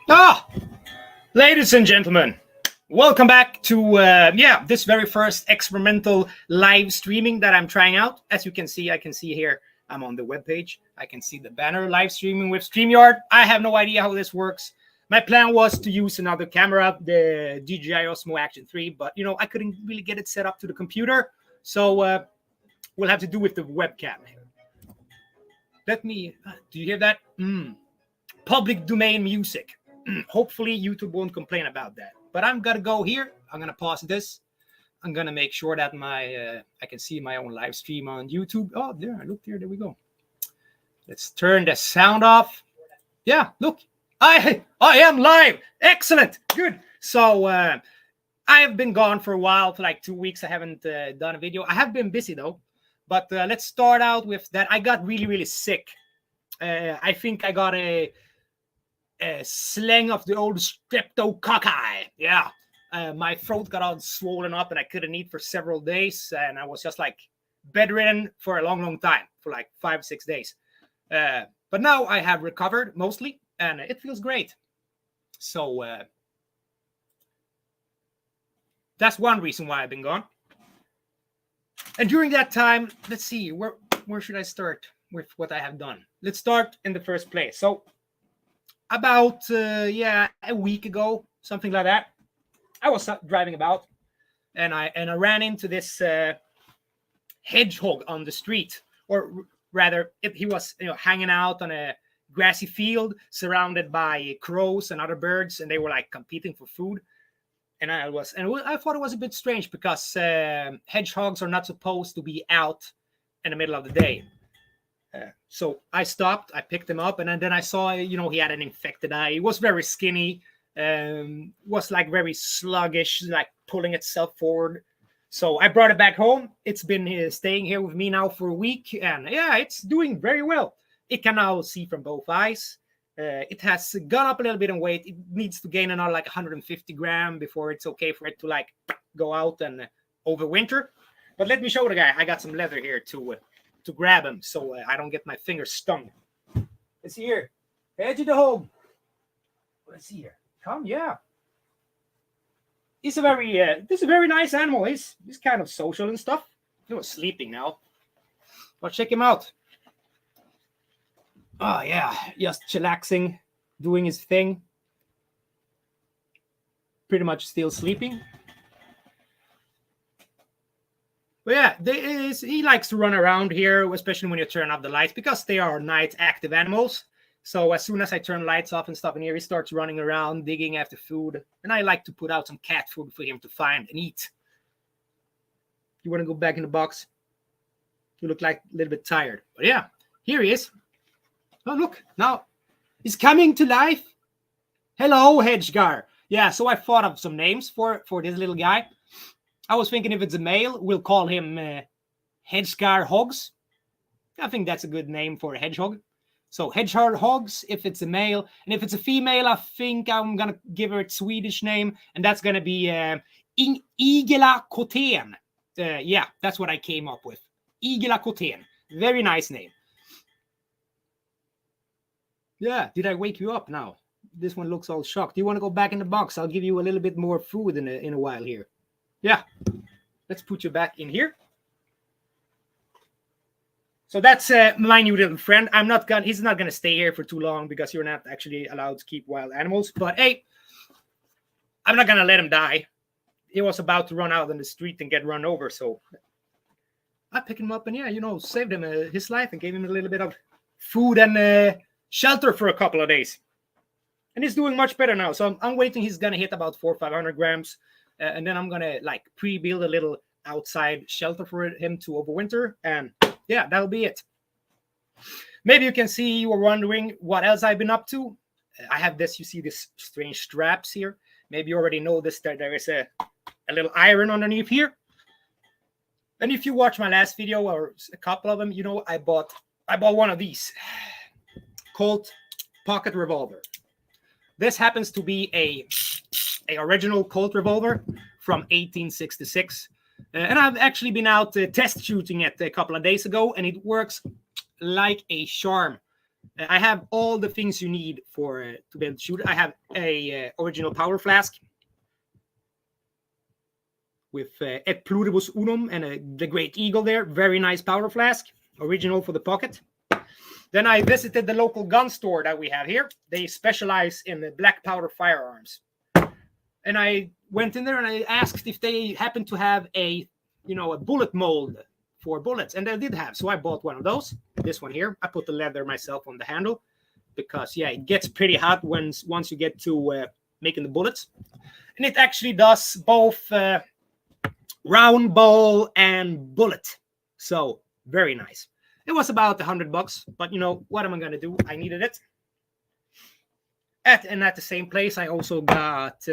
Ah, ladies and gentlemen, welcome back to this very first experimental live streaming that I'm trying out. As you can see, I can see here I'm on the webpage. I can see the banner live streaming with StreamYard. I have no idea how this works. My plan was to use another camera, the DJI Osmo Action 3, but I couldn't really get it set up to the computer, so we'll have to do with the webcam. Let me. Do you hear that? Public domain music. Hopefully YouTube won't complain about that. But I'm gonna go here. I'm gonna pause this. I'm gonna make sure that my I can see my own live stream on YouTube. Oh, there! Look there. There we go. Let's turn the sound off. Yeah, look. I am live. Excellent. Good. So I have been gone for a while, for like 2 weeks. I haven't done a video. I have been busy though. But let's start out with that. I got really sick. I think I got a slang of the old streptococci. Yeah. My throat got all swollen up and I couldn't eat for several days. And I was just like bedridden for a long time, for like 5-6 days. But now I have recovered mostly and it feels great. So that's one reason why I've been gone. And during that time, let's see, where should I start with what I have done? Let's start in the first place. So about a week ago, something like that, I was driving about and I ran into this hedgehog on the street, or rather he was hanging out on a grassy field surrounded by crows and other birds, and they were like competing for food. And I thought it was a bit strange because hedgehogs are not supposed to be out in the middle of the day. So I stopped, I picked him up, and then I saw, he had an infected eye. He was very skinny, was like very sluggish, like pulling itself forward. So I brought it back home. It's been staying here with me now for a week, and yeah, it's doing very well. It can now see from both eyes. It has gone up a little bit in weight. It needs to gain another like 150 grams before it's okay for it to like go out and overwinter. But let me show the guy. I got some leather here to grab him so I don't get my fingers stung. Let's see here. Edge of the home. Let's see here. Come, yeah. He's a very nice animal. He's kind of social and stuff. He was sleeping now. But check him out. Oh, yeah, just chillaxing, doing his thing. Pretty much still sleeping. But yeah, he likes to run around here, especially when you turn off the lights, because they are night active animals. So as soon as I turn lights off and stuff in here, he starts running around, digging after food. And I like to put out some cat food for him to find and eat. You want to go back in the box? You look like a little bit tired. But yeah, here he is. Oh, look, now he's coming to life. Hello, Hedgegar. Yeah, so I thought of some names for this little guy. I was thinking if it's a male, we'll call him Hedgegar Hogs. I think that's a good name for a hedgehog. So Hedgehog Hogs if it's a male. And if it's a female, I think I'm going to give her a Swedish name. And that's going to be Igela Koten. Yeah, that's what I came up with. Igela Koten. Very nice name. Yeah, did I wake you up now? This one looks all shocked. Do you want to go back in the box? I'll give you a little bit more food in a while here. Yeah, let's put you back in here. So that's my new little friend. He's not gonna stay here for too long because you're not actually allowed to keep wild animals. But hey, I'm not gonna let him die. He was about to run out on the street and get run over. So I picked him up and saved him his life and gave him a little bit of food and shelter for a couple of days. And he's doing much better now. So I'm waiting. He's going to hit about 400 or 500 grams. And then I'm going to like pre-build a little outside shelter for him to overwinter. And yeah, that'll be it. Maybe you can see you were wondering what else I've been up to. I have this, you see this strange straps here. Maybe you already know this, that there is a little iron underneath here. And if you watch my last video or a couple of them, I bought one of these. Colt pocket revolver. This happens to be a original Colt revolver from 1866. And I've actually been out test shooting it a couple of days ago, and it works like a charm. I have all the things you need for to be able to shoot it. I have a original powder flask with Et Pluribus Unum and the Great Eagle there. Very nice powder flask, original for the pocket. Then I visited the local gun store that we have here. They specialize in the black powder firearms. And I went in there and I asked if they happened to have a bullet mold for bullets. And they did have. So I bought one of those. This one here. I put the leather myself on the handle because, yeah, it gets pretty hot once you get to making the bullets. And it actually does both round ball and bullet. So very nice. It was about $100, but what am I gonna do? I needed it. At the same place, I also got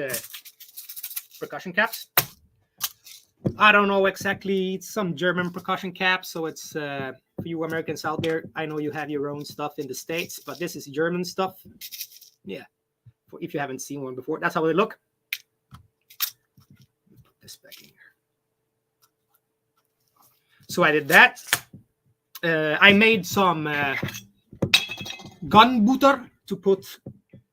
percussion caps. I don't know exactly. It's some German percussion caps, so it's for you Americans out there. I know you have your own stuff in the States, but this is German stuff. Yeah, if you haven't seen one before, that's how they look. Put this back in here. So I did that. I made some gun butter to put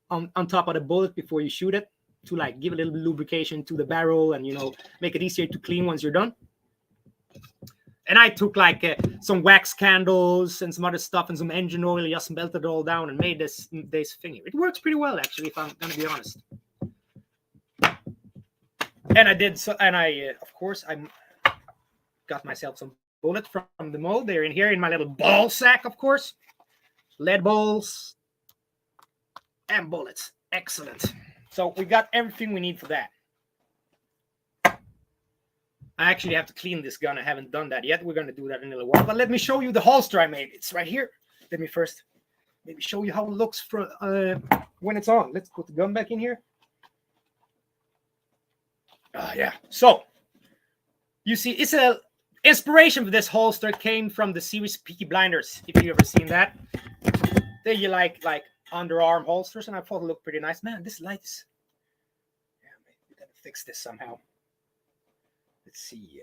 on top of the bullet before you shoot it to like give a little lubrication to the barrel and make it easier to clean once you're done. And I took like some wax candles and some other stuff and some engine oil, just melted it all down and made this thing here. It works pretty well actually, if I'm gonna be honest. And I did so, and I of course I got myself some bullets from the mold. They're in here in my little ball sack, of course. Lead balls and bullets. Excellent. So we got everything we need for that. I actually have to clean this gun. I haven't done that yet. We're going to do that in a little while. But let me show you the holster I made. It's right here. Let me first maybe show you how it looks for when it's on. Let's put the gun back in here. Yeah. So you see, it's a inspiration for this holster came from the series Peaky Blinders. If you've ever seen that, they you like underarm holsters, and I thought it looked pretty nice. Man, this light is. Yeah, we gotta fix this somehow. Let's see.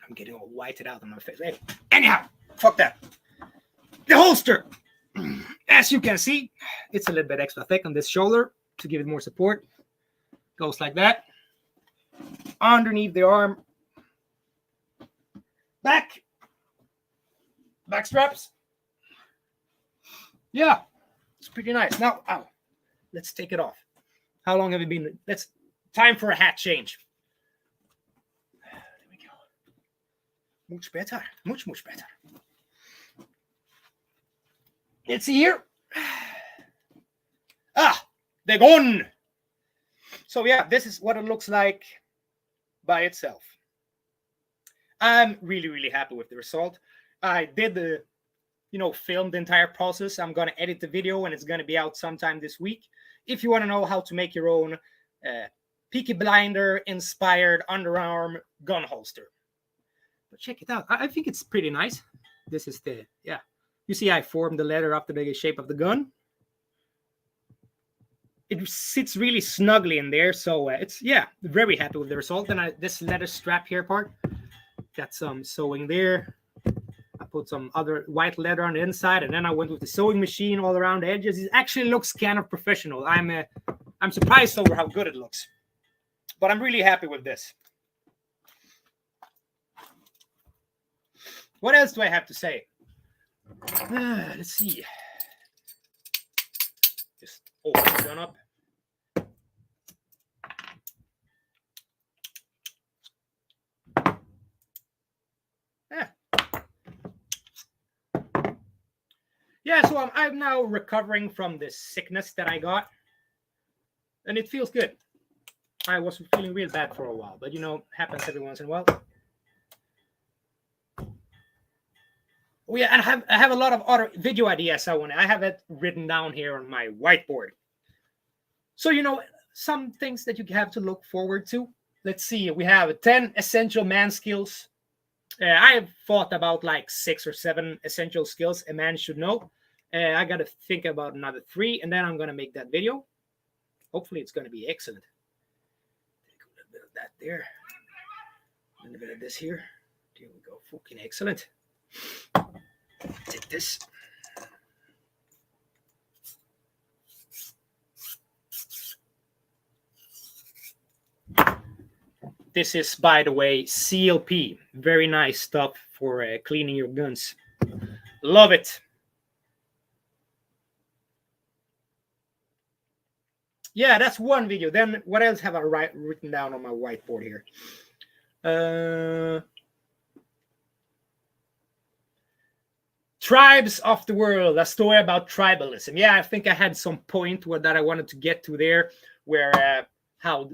I'm getting all whited out on my face. Hey, anyhow, fuck that. The holster, as you can see, it's a little bit extra thick on this shoulder to give it more support. Goes like that. Underneath the arm. Back straps. Yeah, it's pretty nice. Now, let's take it off. How long have you been? Time for a hat change. There we go. Much better. Much better. Let's see here. The gun. So yeah, this is what it looks like by itself. I'm really, really happy with the result. I did film the entire process. I'm going to edit the video and it's going to be out sometime this week. If you want to know how to make your own Peaky Blinder inspired underarm gun holster. But check it out. I think it's pretty nice. This is you see I formed the leather after the shape of the gun. It sits really snugly in there. So very happy with the result. And this leather strap here part. Got some sewing there. I put some other white leather on the inside, and then I went with the sewing machine all around the edges. It actually looks kind of professional. I'm surprised over how good it looks. But I'm really happy with this. What else do I have to say? Let's see. Just open the gun up. Yeah, so I'm now recovering from this sickness that I got. And it feels good. I was feeling real bad for a while, but happens every once in a while. Oh yeah, and I have a lot of other video ideas I have it written down here on my whiteboard. So some things that you have to look forward to. Let's see, we have 10 essential man skills. I have thought about like 6 or 7 essential skills a man should know. I got to think about another 3, and then I'm going to make that video. Hopefully, it's going to be excellent. Take a little bit of that there. A little bit of this here. There we go. Fucking excellent. Take this. This is, by the way, CLP. Very nice stuff for cleaning your guns. Love it. Yeah, that's one video. Then what else have I written down on my whiteboard here? Tribes of the world, a story about tribalism. Yeah, I think I had some point that I wanted to get to there, where how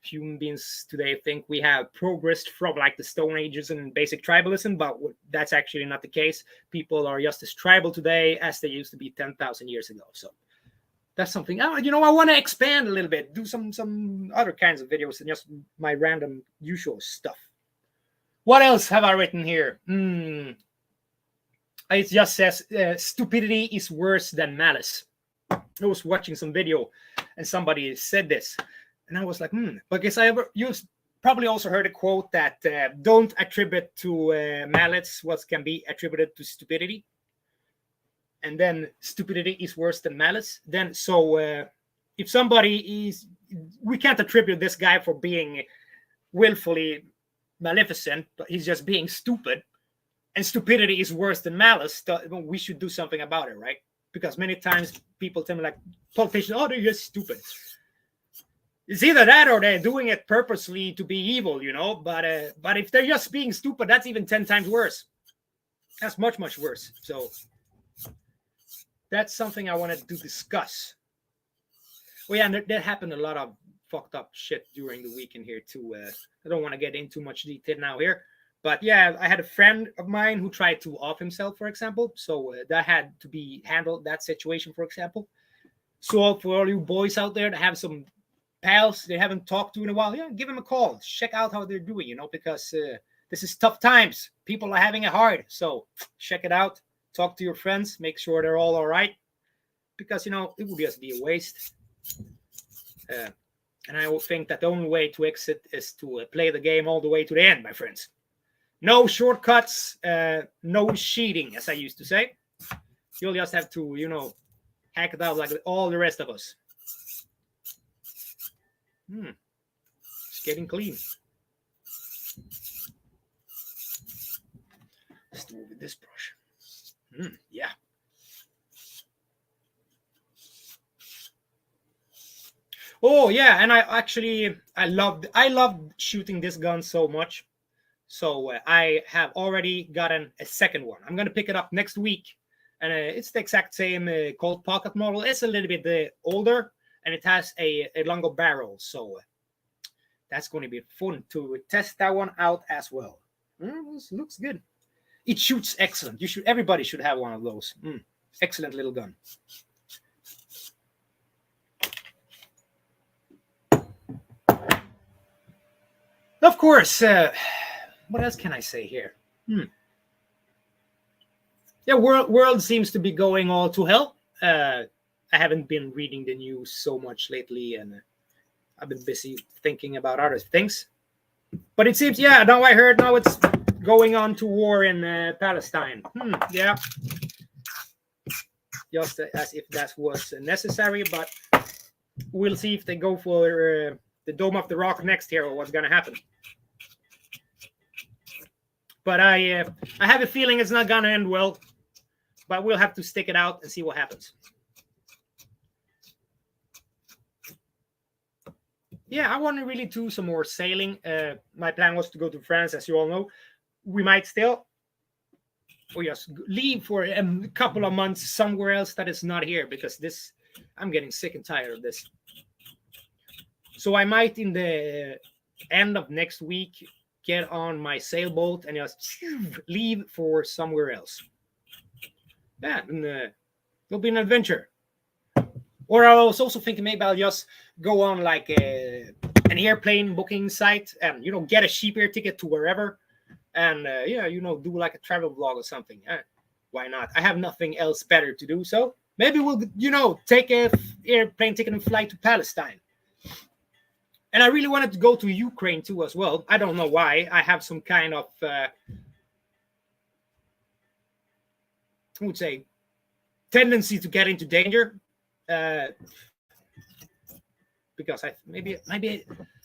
human beings today think we have progressed from like the Stone Ages and basic tribalism, but that's actually not the case. People are just as tribal today as they used to be 10,000 years ago. So that's something, I want to expand a little bit, do some other kinds of videos than just my random usual stuff. What else have I written here? It just says stupidity is worse than malice. I was watching some video and somebody said this, and I was like, because you've probably also heard a quote that don't attribute to malice what can be attributed to stupidity. And then stupidity is worse than malice. Then if somebody is, we can't attribute this guy for being willfully maleficent, but he's just being stupid. And stupidity is worse than malice. We should do something about it, right? Because many times people tell me, like, politicians, oh, they're just stupid. It's either that or they're doing it purposely to be evil, But if they're just being stupid, that's even 10 times worse. That's much, much worse. So that's something I wanted to discuss. Well, yeah, and there happened a lot of fucked up shit during the weekend here too. I don't want to get into much detail now here. But yeah, I had a friend of mine who tried to off himself, for example. So that had to be handled, that situation, for example. So for all you boys out there that have some pals they haven't talked to in a while, yeah, give them a call. Check out how they're doing, because this is tough times. People are having it hard. So check it out. Talk to your friends. Make sure they're all right. Because, it would just be a waste. And I would think that the only way to exit is to play the game all the way to the end, my friends. No shortcuts, no cheating, as I used to say. You'll just have to, hack it out like all the rest of us. It's getting clean. Let's do it with this brush. Yeah. Oh yeah, and I loved shooting this gun so much. So I have already gotten a second one. I'm going to pick it up next week. And it's the exact same Colt Pocket model. It's a little bit older, and it has a longer barrel. So that's going to be fun to test that one out as well. This looks good. It shoots excellent. Everybody should have one of those. Excellent little gun. Of course, what else can I say here? Yeah, world seems to be going all to hell. I haven't been reading the news so much lately, and I've been busy thinking about other things. But it seems, now I heard now it's going on to war in Palestine. Yeah. Just as if that was necessary, but we'll see if they go for the Dome of the Rock next year or what's going to happen. But I have a feeling it's not going to end well. But we'll have to stick it out and see what happens. Yeah, I want to really do some more sailing. My plan was to go to France, as you all know. We might still, or just leave for a couple of months somewhere else that is not here, because I'm getting sick and tired of this. So I might, in the end of next week, get on my sailboat and just leave for somewhere else. Yeah, and it'll be an adventure. Or I was also thinking maybe I'll just go on like an airplane booking site and, get a cheap air ticket to wherever. And, do like a travel vlog or something. Why not? I have nothing else better to do. So maybe we'll, take a airplane ticket and fly to Palestine. And I really wanted to go to Ukraine too as well. I don't know why. I have some kind of... I would say tendency to get into danger, because maybe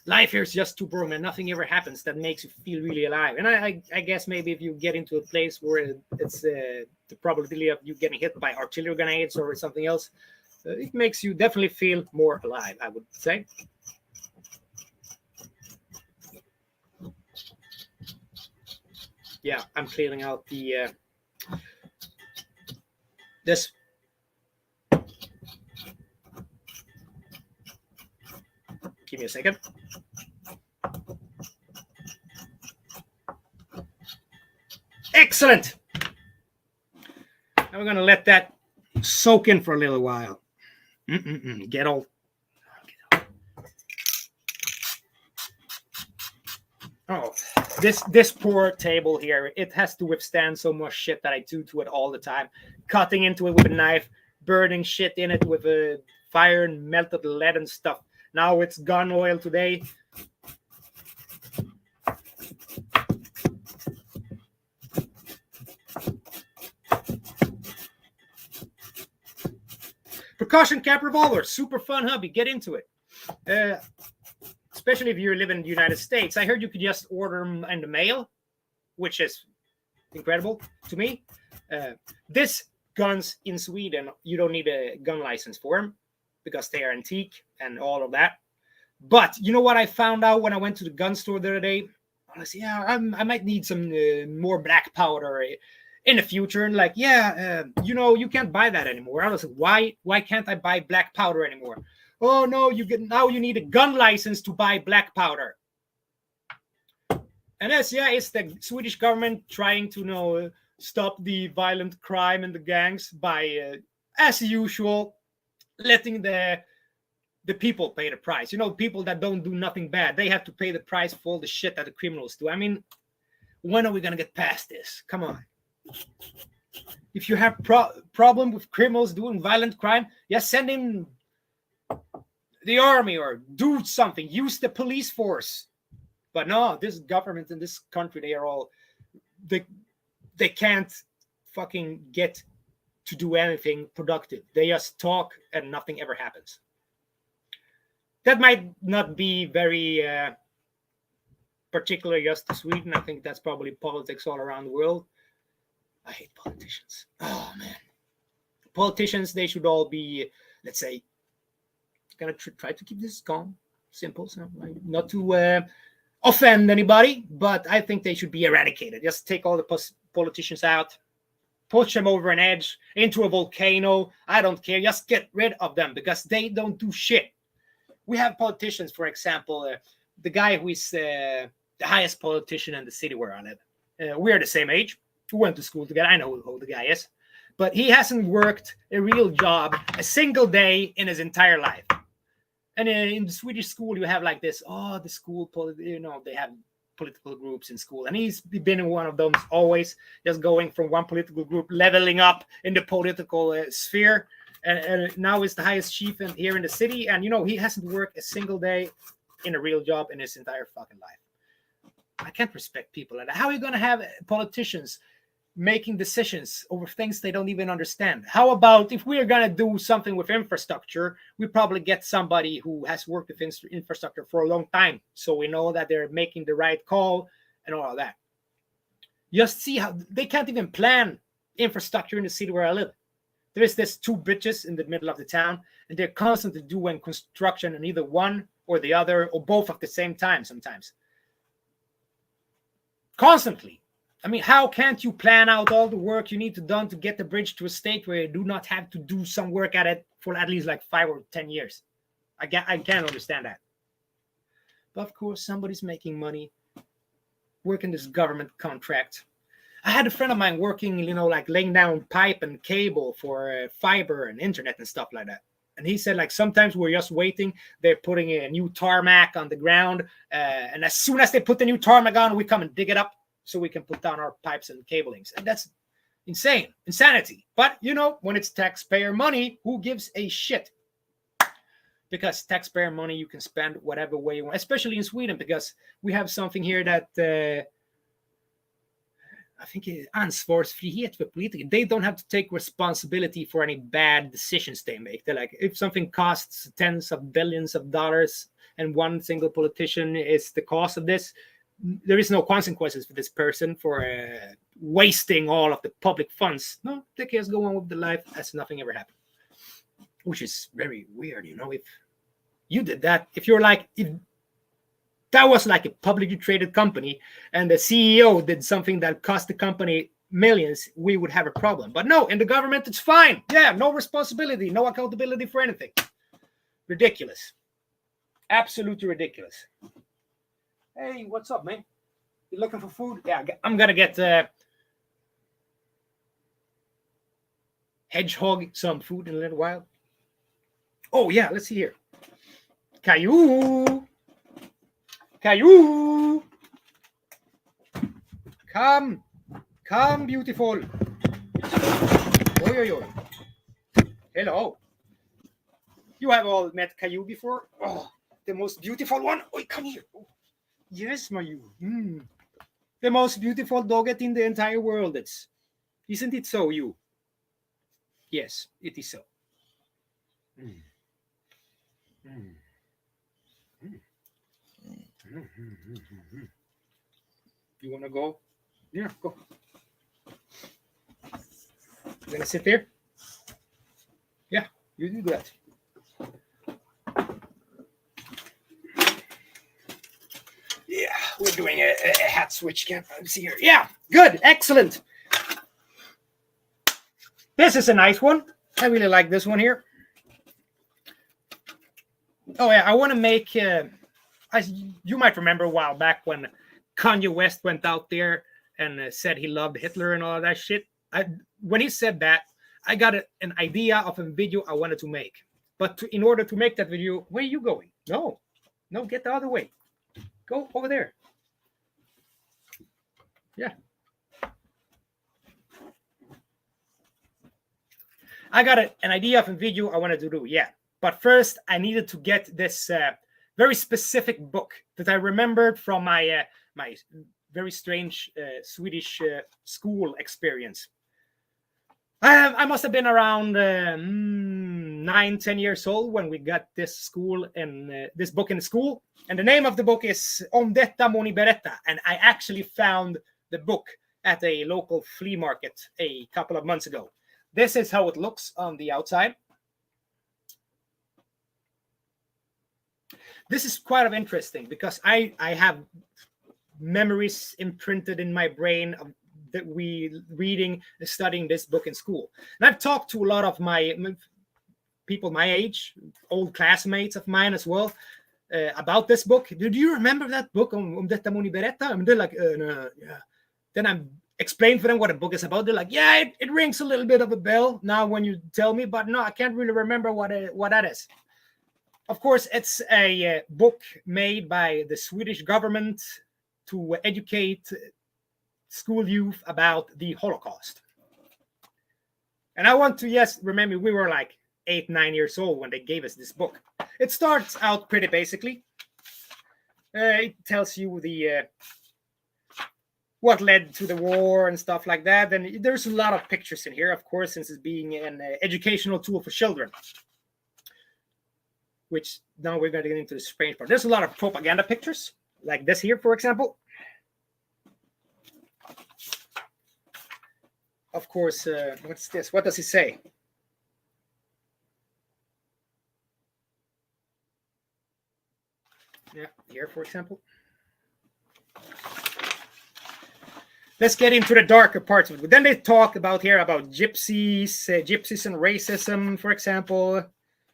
life here is just too boring and nothing ever happens that makes you feel really alive. And I guess maybe if you get into a place where it's the probability of you getting hit by artillery grenades or something else, it makes you definitely feel more alive, I would say. Yeah, I'm clearing out the this. Give me a second. Excellent. Now we're going to let that soak in for a little while. Get all. Oh, this poor table here, it has to withstand so much shit that I do to it all the time. Cutting into it with a knife, burning shit in it with a fire and melted lead and stuff. Now it's gun oil today. Percussion cap revolver, super fun hobby. Get into it. Especially if you live in the United States. I heard you could just order them in the mail, which is incredible to me. This guns in Sweden, you don't need a gun license for them because they are antique and all of that. But you know what I found out when I went to the gun store the other day? I was, yeah, I might need some more black powder in the future. And like, yeah, you know, you can't buy that anymore. I was like, why can't I buy black powder anymore? Oh no, you need a gun license to buy black powder. And that's, yeah, it's the Swedish government trying to stop the violent crime and the gangs by, as usual, letting the people pay the price. You know, people that don't do nothing bad, they have to pay the price for all the shit that the criminals do. I mean, when are we gonna get past this? Come on. If you have problem with criminals doing violent crime, send in the army or do something. Use the police force. But no, this government in this country, they are all they can't fucking get to do anything productive. They just talk and nothing ever happens. That might not be very particular just to Sweden. I think that's probably politics all around the world. I hate politicians. Oh man, politicians, they should all be, let's say, gonna try to keep this calm, simple, so not to offend anybody, but I think they should be eradicated. Just take all the politicians out, push them over an edge into a volcano. I don't care. Just get rid of them because they don't do shit. We have politicians, for example, the guy who is the highest politician in the city where I live. We're the same age. We went to school together. I know who the guy is, but he hasn't worked a real job a single day in his entire life. And in the Swedish school, you have like this, the school, they have political groups in school. And he's been in one of those always, just going from one political group, leveling up in the political sphere. And now he's the highest chief here in the city. And, he hasn't worked a single day in a real job in his entire fucking life. I can't respect people like that. How are you going to have politicians making decisions over things they don't even understand? How about if we're going to do something with infrastructure, we probably get somebody who has worked with infrastructure for a long time, so we know that they're making the right call and all of that. Just see how they can't even plan infrastructure in the city where I live. There is this 2 bridges in the middle of the town, and they're constantly doing construction on either one or the other or both at the same time sometimes. Constantly. I mean, how can't you plan out all the work you need to done to get the bridge to a state where you do not have to do some work at it for at least like 5 or 10 years? I can't understand that. But of course, somebody's making money, working this government contract. I had a friend of mine working, like laying down pipe and cable for fiber and internet and stuff like that. And he said, like, sometimes we're just waiting. They're putting a new tarmac on the ground. And as soon as they put the new tarmac on, we come and dig it up so we can put down our pipes and cablings. And that's insanity. But, when it's taxpayer money, who gives a shit? Because taxpayer money, you can spend whatever way you want, especially in Sweden, because we have something here that I think ansvarsfrihet för politiker. They don't have to take responsibility for any bad decisions they make. They're like, if something costs tens of billions of dollars, and one single politician is the cause of this, there is no consequences for this person for wasting all of the public funds. No, they can just go on with the life as nothing ever happened, which is very weird. If you did that, if that was like a publicly traded company and the CEO did something that cost the company millions, we would have a problem. But no, in the government, it's fine. Yeah, no responsibility, no accountability for anything. Ridiculous. Absolutely ridiculous. Hey, what's up, man? You looking for food? Yeah, I'm gonna get Hedgehog some food in a little while. Oh yeah, let's see here. Caillou. Caillou. Come, beautiful. Oi, oi, oi. Hello. You have all met Caillou before? Oh, the most beautiful one. Oi, come here. Oh, yes, Mayu. The most beautiful dogget in the entire world. Isn't it so, you? Yes, it is so. You want to go? Yeah, go. You gonna sit there? Yeah, you do that. Yeah, we're doing a hat switch. Can't see here. Yeah, good, excellent. This is a nice one. I really like this one here. Oh yeah, I want to make. You might remember a while back when Kanye West went out there and said he loved Hitler and all that shit. When he said that, I got an idea of a video I wanted to make. But in order to make that video, where are you going? No, get the other way. Go over there. Yeah. I got an idea of a video I wanted to do. Yeah. But first, I needed to get this very specific book that I remembered from my my very strange Swedish school experience. I must have been around 9-10 years old when we got this book in school. And the name of the book is Om detta må ni berätta. And I actually found the book at a local flea market a couple of months ago. This is how it looks on the outside. This is quite of interesting because I have memories imprinted in my brain of that we reading and studying this book in school. And I've talked to a lot of my people my age, old classmates of mine as well, about this book. Do you remember that book, Om detta må ni berätta? And they're like, no, yeah. Then I'm explain for them what a book is about. They're like, yeah, it rings a little bit of a bell now when you tell me, but no, I can't really remember what that is. Of course, it's a book made by the Swedish government to educate school youth about the Holocaust. And I want to remember we were like 8-9 years old when they gave us this book. It starts out pretty basically. It tells you the what led to the war and stuff like that. And there's a lot of pictures in here, of course, since it's being an educational tool for children. Which now we're going to get into the strange part. There's a lot of propaganda pictures, like this here, for example. Of course, what's this? What does he say? Yeah, here, for example. Let's get into the darker parts of it. But then they talk about gypsies and racism, for example,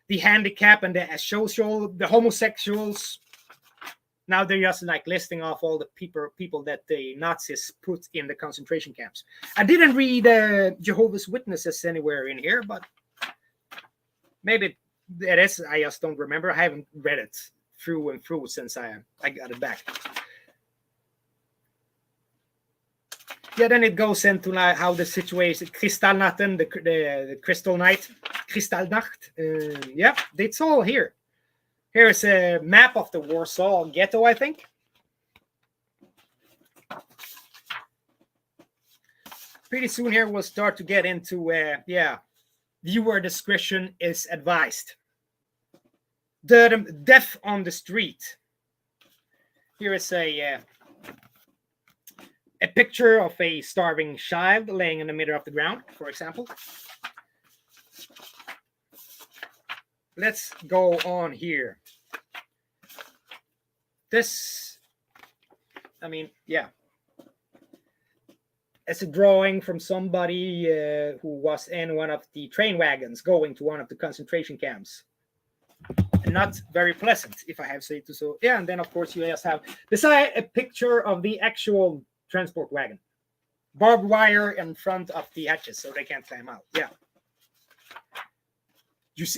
the handicap and the social, the homosexuals. Now they're just like listing off all the people that the Nazis put in the concentration camps. I didn't read Jehovah's Witnesses anywhere in here, but maybe it is. I just don't remember. I haven't read it through and through since I got it back. Yeah, then it goes into like how the situation, Kristallnatten, the Crystal Night, Kristallnacht. Yeah, it's all here. Here's a map of the Warsaw Ghetto, I think. Pretty soon here we'll start to get into, viewer discretion is advised. The death on the street. Here is a picture of a starving child laying in the middle of the ground, for example. Let's go on here. This, I mean, yeah. It's a drawing from somebody who was in one of the train wagons going to one of the concentration camps. Not very pleasant, if I have to say so. Yeah, and then of course you just have beside a picture of the actual transport wagon, barbed wire in front of the hatches so they can't climb out. Yeah.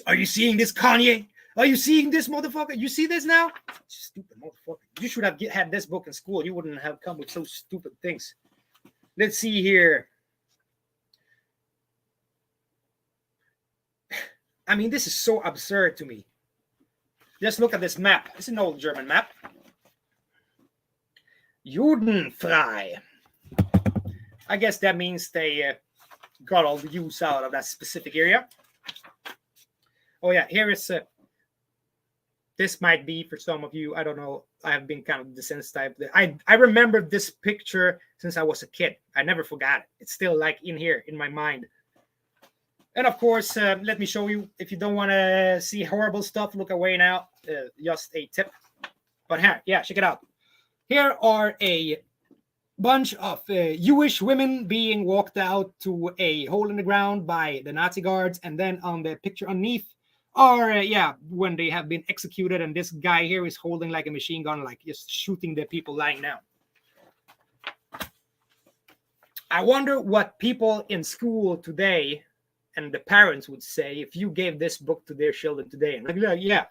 Are you seeing this, Kanye? Are you seeing this, motherfucker? You see this now? Stupid motherfucker. You should have had this book in school. You wouldn't have come with so stupid things. Let's see here. I mean, this is so absurd to me. Just look at this map. It's an old German map. Judenfrei. I guess that means they got all the Jews out of that specific area. Oh yeah, here is this might be for some of you. I don't know. I have been kind of desensitized. I remember this picture since I was a kid. I never forgot it. It's still like in here in my mind. And of course, let me show you. If you don't want to see horrible stuff, look away now. Just a tip. But here, yeah, check it out. Here are a bunch of Jewish women being walked out to a hole in the ground by the Nazi guards. And then on the picture underneath are, when they have been executed. And this guy here is holding like a machine gun, like just shooting the people lying down. I wonder what people in school today and the parents would say if you gave this book to their children today. And like, yeah,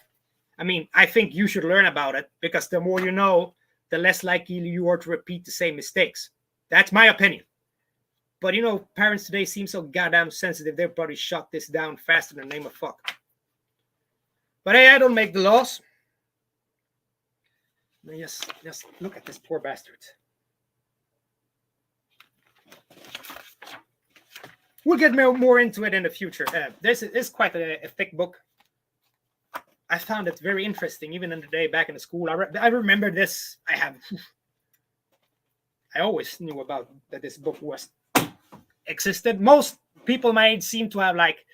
I mean, I think you should learn about it because the more you know, the less likely you are to repeat the same mistakes. That's my opinion. But you know, parents today seem so goddamn sensitive. They'll probably shut this down faster than the name of fuck. But hey, I don't make the laws. Just look at this poor bastard. We'll get more into it in the future. This is quite a thick book. I found it very interesting, even in the day back in the school. I remember this. I always knew about that this book existed. Most people might seem to have like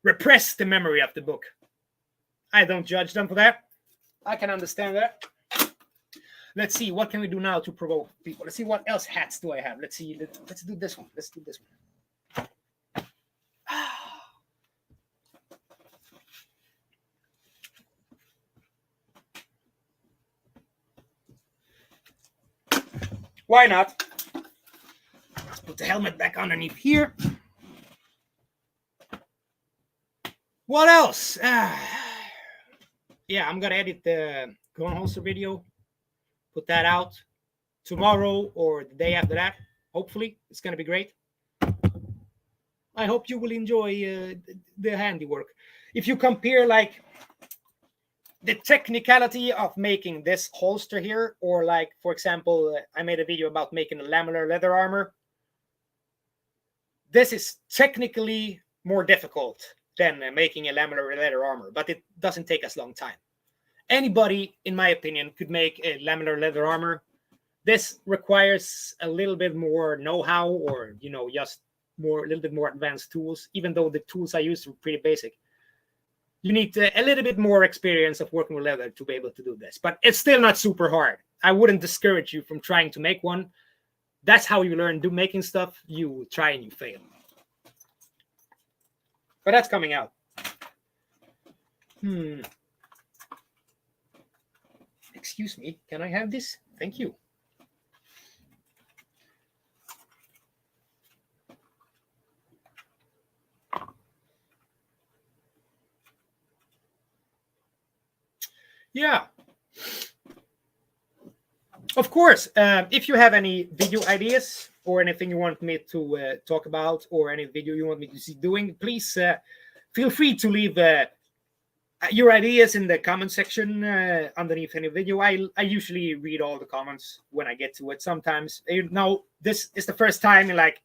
repressed the memory of the book. I don't judge them for that. I can understand that. Let's see, what can we do now to provoke people? Let's see, what else hats do I have? Let's see. Let's do this one. Let's do this one. Why not? Let's put the helmet back underneath here. What else? Yeah, I'm going to edit the gun holster video. Put that out tomorrow or the day after that. Hopefully, it's going to be great. I hope you will enjoy the handiwork. If you compare like the technicality of making this holster here, or like, for example, I made a video about making a lamellar leather armor. This is technically more difficult than making a lamellar leather armor, but it doesn't take us a long time. Anybody, in my opinion, could make a lamellar leather armor. This requires a little bit more know-how, or just a little bit more advanced tools, even though the tools I use are pretty basic. You need a little bit more experience of working with leather to be able to do this. But it's still not super hard. I wouldn't discourage you from trying to make one. That's how you learn making stuff. You try and you fail. But that's coming out. Excuse me. Can I have this? Thank you. Yeah. Of course, if you have any video ideas or anything you want me to talk about, or any video you want me to see doing, please feel free to leave your ideas in the comment section underneath any video. I usually read all the comments when I get to it. Sometimes, this is the first time in like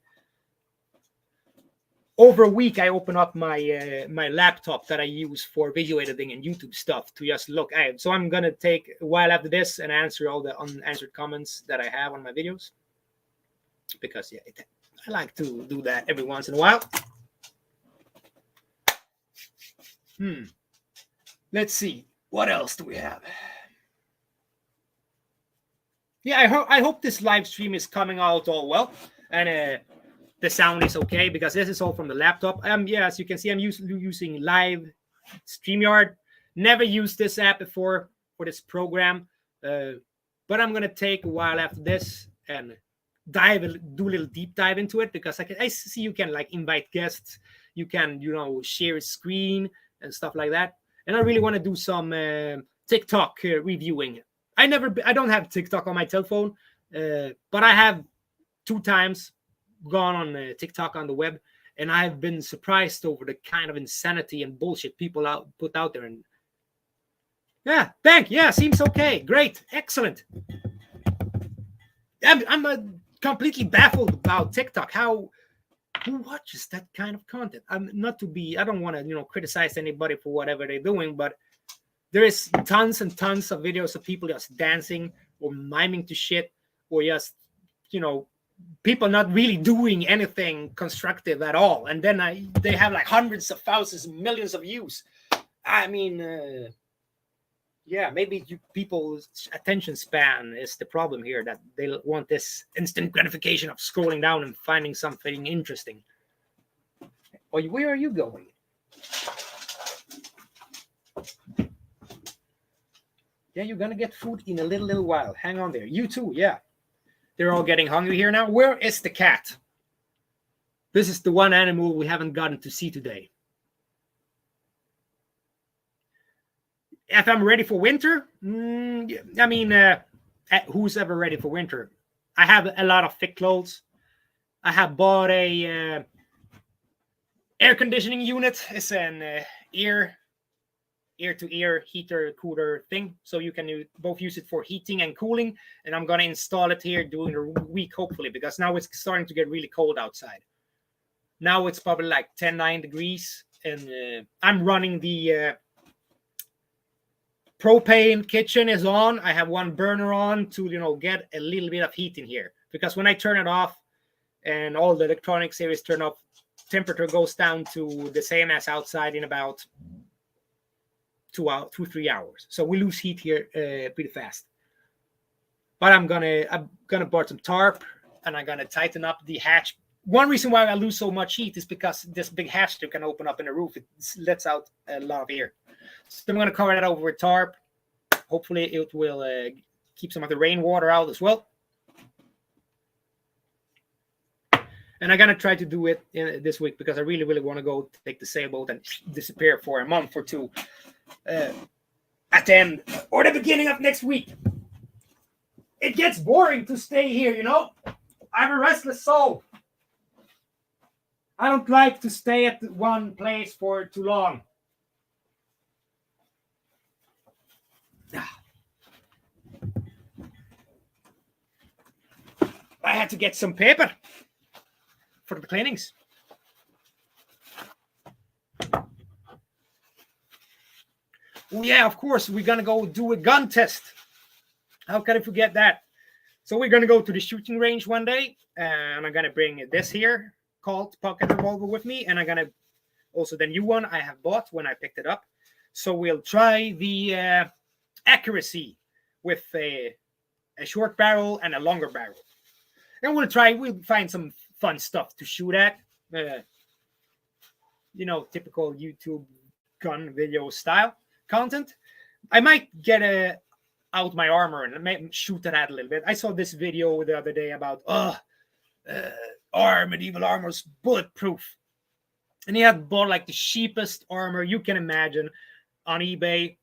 over a week, I open up my my laptop that I use for video editing and YouTube stuff to just look at it. So I'm gonna take a while after this and answer all the unanswered comments that I have on my videos, because yeah, I like to do that every once in a while. Let's see, what else do we have? Yeah, I hope this live stream is coming out all well, and the sound is okay, because this is all from the laptop. Yeah, as you can see, I'm using Live StreamYard. Never used this app before for this program, but I'm gonna take a while after this and do a little deep dive into it, because I see you can like invite guests, you can share a screen and stuff like that, and I really want to do some TikTok reviewing. I don't have TikTok on my telephone, but I have 2 times gone on TikTok on the web, and I've been surprised over the kind of insanity and bullshit people put out there. And yeah, seems okay, great, excellent. I'm completely baffled about TikTok. Who watches that kind of content? I don't want to criticize anybody for whatever they're doing, but there is tons and tons of videos of people just dancing or miming to shit, or just people not really doing anything constructive at all, and then they have like hundreds of thousands, millions of views. I mean, yeah, maybe people's attention span is the problem here, that they want this instant gratification of scrolling down and finding something interesting. Or where are you going? Yeah, you're gonna get food in a little while. Hang on there. You too, yeah. They're all getting hungry here now. Where is the cat? This is the one animal we haven't gotten to see today. If I'm ready for winter, I mean, who's ever ready for winter? I have a lot of thick clothes. I have bought a air conditioning unit. It's an ear-to-ear heater cooler thing, so you can both use it for heating and cooling. And I'm gonna install it here during the week, hopefully, because now it's starting to get really cold outside. Now it's probably like 9 degrees, and I'm running the propane kitchen is on. I have one burner on to get a little bit of heat in here, because when I turn it off and all the electronics here is turned off, temperature goes down to the same as outside in about 2-3 hours. So we lose heat here pretty fast. But I'm gonna buy some tarp, and I'm gonna tighten up the hatch. One reason why I lose so much heat is because this big hatch that can open up in the roof. It lets out a lot of air. So I'm gonna cover that over with tarp. Hopefully it will keep some of the rainwater out as well. And I'm gonna try to do it this week, because I really want to go take the sailboat and disappear for a month or two. At the end or the beginning of next week. It gets boring to stay here, I'm a restless soul. I don't like to stay at one place for too long. I had to get some paper for the cleanings. Oh, yeah, of course, we're going to go do a gun test. How can I forget that? So we're going to go to the shooting range one day, and I'm going to bring this here called pocket revolver with me, and I'm going to also the new one I have bought when I picked it up. So we'll try the accuracy with a short barrel and a longer barrel. And we'll find some fun stuff to shoot at. Typical YouTube gun video style content. I might get out my armor and maybe shoot at a little bit. I saw this video the other day about medieval armor's bulletproof, and he had bought like the cheapest armor you can imagine on eBay,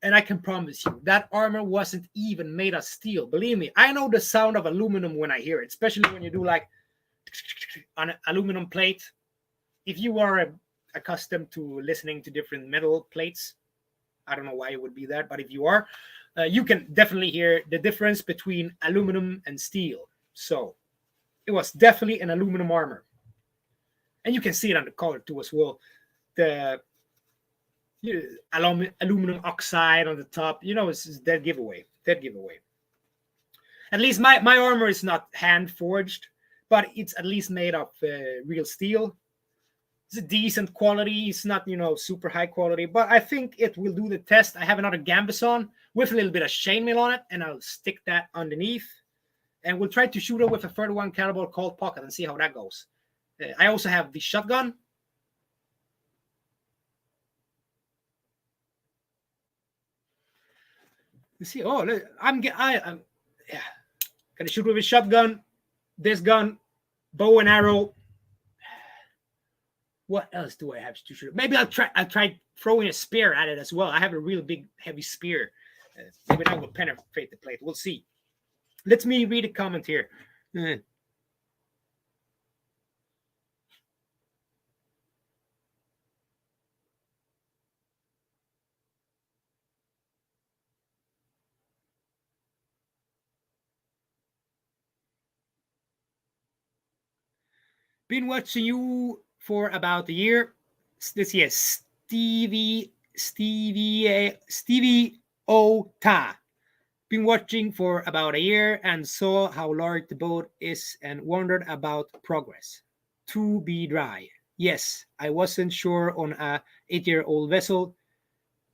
and I can promise you that armor wasn't even made of steel. Believe me, I know the sound of aluminum when I hear it, especially when you do like on an aluminum plate. If you are accustomed to listening to different metal plates, I don't know why it would be that, but if you are, you can definitely hear the difference between aluminum and steel. So it was definitely an aluminum armor. and you can see it on the color too as well. The aluminum oxide on the top, it's dead giveaway. Dead giveaway. At least my armor is not hand forged, but it's at least made of real steel. It's a decent quality. It's not, super high quality, but I think it will do the test. I have another gambeson with a little bit of chainmail on it, and I'll stick that underneath. And we'll try to shoot it with a 31 caliber Colt pocket and see how that goes. I also have the shotgun. You see, I'm yeah, gonna shoot with a shotgun, this gun, bow and arrow. What else do I have to shoot? Maybe I'll try throwing a spear at it as well. I have a real big, heavy spear. Maybe that will penetrate the plate. We'll see. Let me read a comment here. Been watching you for about a year. This is Stevie Ota. Been watching for about a year and saw how large the boat is and wondered about progress. To be dry. Yes, I wasn't sure on a 8-year-old vessel.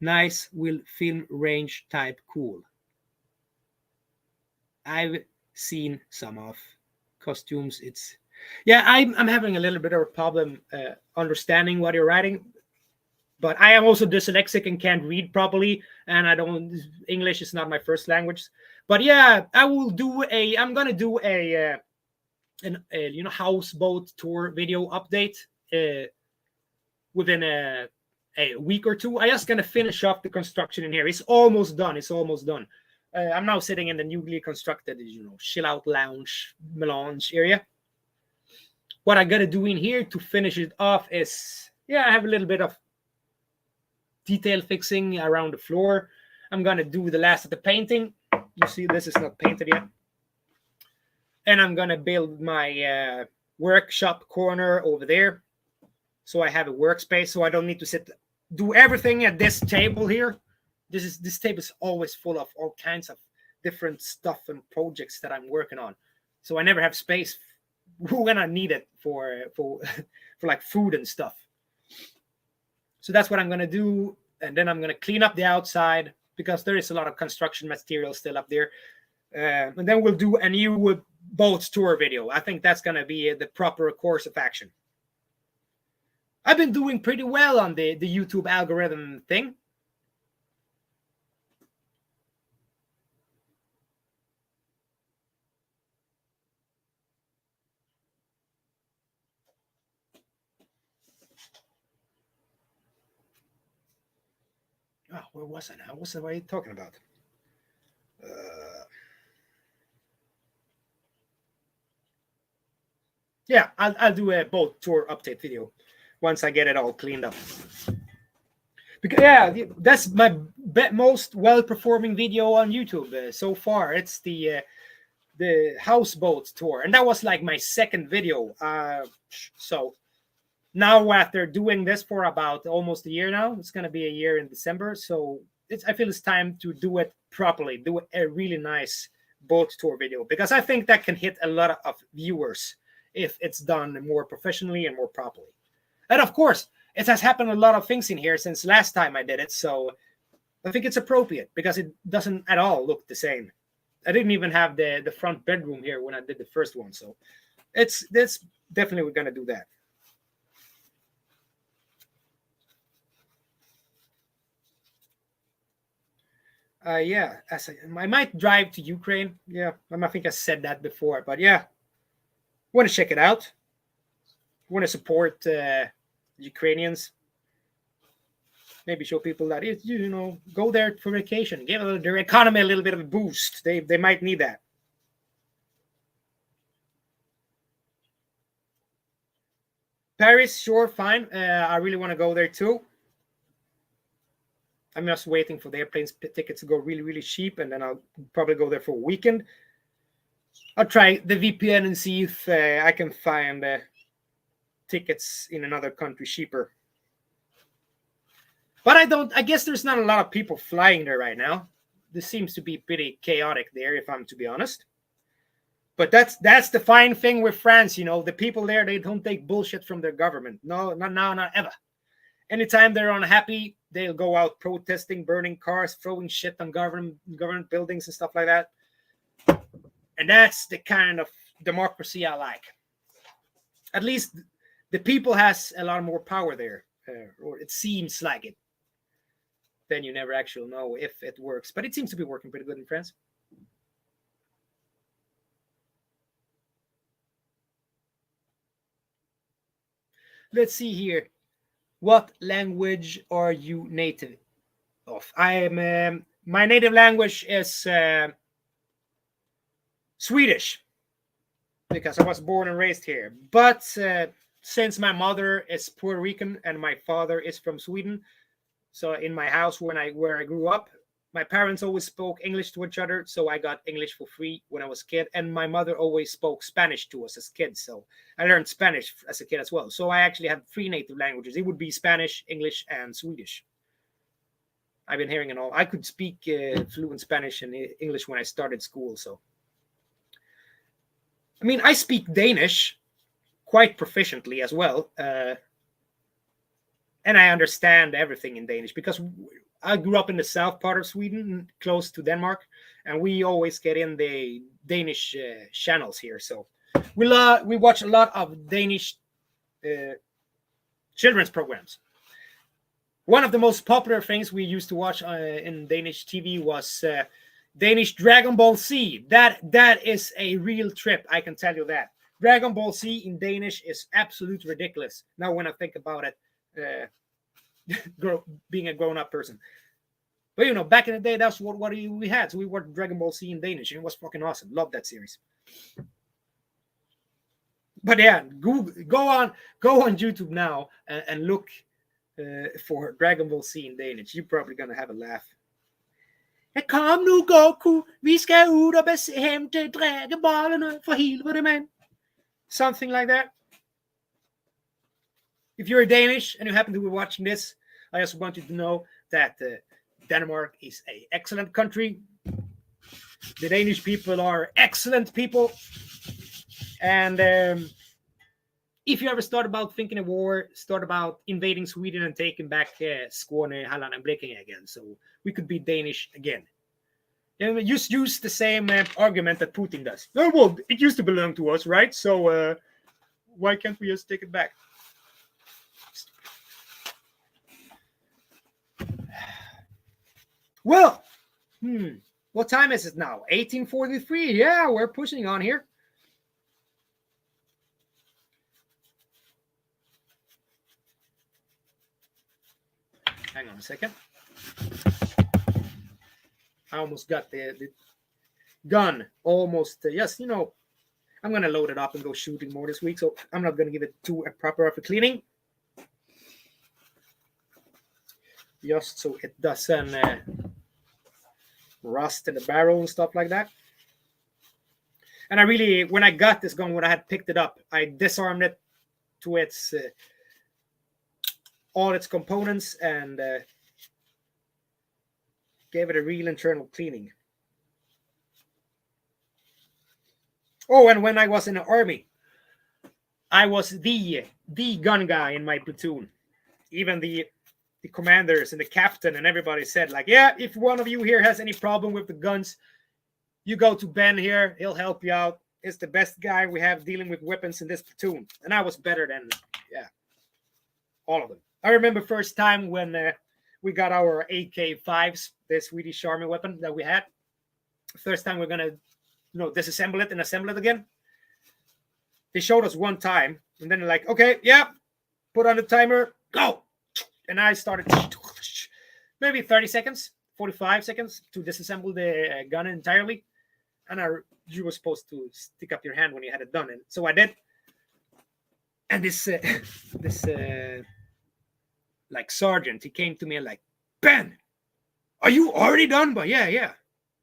Nice will film range type cool. I've seen some of costumes. I'm having a little bit of a problem understanding what you're writing, but I am also dyslexic and can't read properly, and English is not my first language. But yeah, I'm gonna do a houseboat tour video update within a week or two. I just gonna finish off the construction in here. It's almost done. I'm now sitting in the newly constructed, chill out lounge melange area. What I gotta do in here to finish it off is, I have a little bit of detail fixing around the floor. I'm gonna do the last of the painting. You see, this is not painted yet. And I'm gonna build my workshop corner over there, so I have a workspace, so I don't need to do everything at this table here. This table is always full of all kinds of different stuff and projects that I'm working on, so I never have space when I need it for like food and stuff. So that's what I'm gonna do, and then I'm gonna clean up the outside because there is a lot of construction material still up there, and then we'll do a new boat tour video. I think that's gonna be the proper course of action. I've been doing pretty well on the YouTube algorithm thing. Oh, where was I now? What are you talking about? Yeah, I'll do a boat tour update video once I get it all cleaned up. Because that's my most well-performing video on YouTube so far. It's the houseboat tour, and that was like my second video. So now, after doing this for about almost a year now, it's going to be a year in December. So I feel it's time to do it properly, do a really nice boat tour video, because I think that can hit a lot of viewers if it's done more professionally and more properly. And of course, it has happened a lot of things in here since last time I did it. So I think it's appropriate because it doesn't at all look the same. I didn't even have the front bedroom here when I did the first one. So it's definitely, we're going to do that. I might drive to Ukraine. Yeah, I think I said that before, but yeah, want to check it out. Want to support Ukrainians. Maybe show people that go there for vacation, give their economy a little bit of a boost. They might need that. Paris, sure, fine. I really want to go there too. I'm just waiting for the airplane tickets to go really, really cheap, and then I'll probably go there for a weekend. I'll try the VPN and see if I can find tickets in another country cheaper. But I guess there's not a lot of people flying there right now. This seems to be pretty chaotic there, if I'm to be honest. But that's the fine thing with France, the people there, they don't take bullshit from their government. No, not now, not ever. Anytime they're unhappy, they'll go out protesting, burning cars, throwing shit on government buildings and stuff like that. And that's the kind of democracy I like. At least the people has a lot more power there, or it seems like it. Then you never actually know if it works. But it seems to be working pretty good in France. Let's see here. What language are you native of? I am. My native language is Swedish, because I was born and raised here. But since my mother is Puerto Rican and my father is from Sweden, so in my house where I grew up, my parents always spoke English to each other, so I got English for free when I was a kid. And my mother always spoke Spanish to us as kids, so I learned Spanish as a kid as well. So I actually have 3 native languages. It would be Spanish, English, and Swedish. I've been hearing it all. I could speak fluent Spanish and English when I started school, so. I mean, I speak Danish quite proficiently as well. And I understand everything in Danish because I grew up in the south part of Sweden, close to Denmark, and we always get in the Danish channels here. So we watch a lot of Danish children's programs. One of the most popular things we used to watch in Danish TV was Danish Dragon Ball Z. That is a real trip, I can tell you that. Dragon Ball Z in Danish is absolutely ridiculous. Now when I think about it, being a grown-up person. But back in the day, that's what we had. So we watched Dragon Ball Z in Danish, and it was fucking awesome. Love that series. But yeah, go on YouTube now and look for Dragon Ball Z in Danish. You're probably gonna have a laugh. Kom nu, Goku, vi skal ud og hente drageballerne for helvede, man. Something like that. If you're Danish and you happen to be watching this, I also want you to know that Denmark is an excellent country. The Danish people are excellent people. And if you ever start about thinking of war, start about invading Sweden and taking back Skåne, Halland, and Blekinge again. So we could be Danish again. And just use the same argument that Putin does. Oh, well, it used to belong to us, right? So why can't we just take it back? Well, what time is it now? 18:43. Yeah, we're pushing on here. Hang on a second. I almost got the gun. Almost. Yes, I'm going to load it up and go shooting more this week. So I'm not going to give it too proper of a cleaning. Just so it doesn't rust in the barrel and stuff like that. And I really, when I got this gun, when I had picked it up, I disarmed it to its all its components and gave it a real internal cleaning. Oh, and when I was in the army, I was the gun guy in my platoon. Even the commanders and the captain and everybody said, like, yeah, if one of you here has any problem with the guns, you go to Ben here. He'll help you out. He's the best guy we have dealing with weapons in this platoon. And I was better than, all of them. I remember first time when we got our AK-5s, the Swedish army weapon that we had. First time we're going to, disassemble it and assemble it again. They showed us one time. And then they're like, okay, yeah, put on the timer, go. And I started maybe 30 seconds, 45 seconds to disassemble the gun entirely. And you were supposed to stick up your hand when you had it done. And so I did. And this sergeant, he came to me and like, Ben, are you already done? But yeah.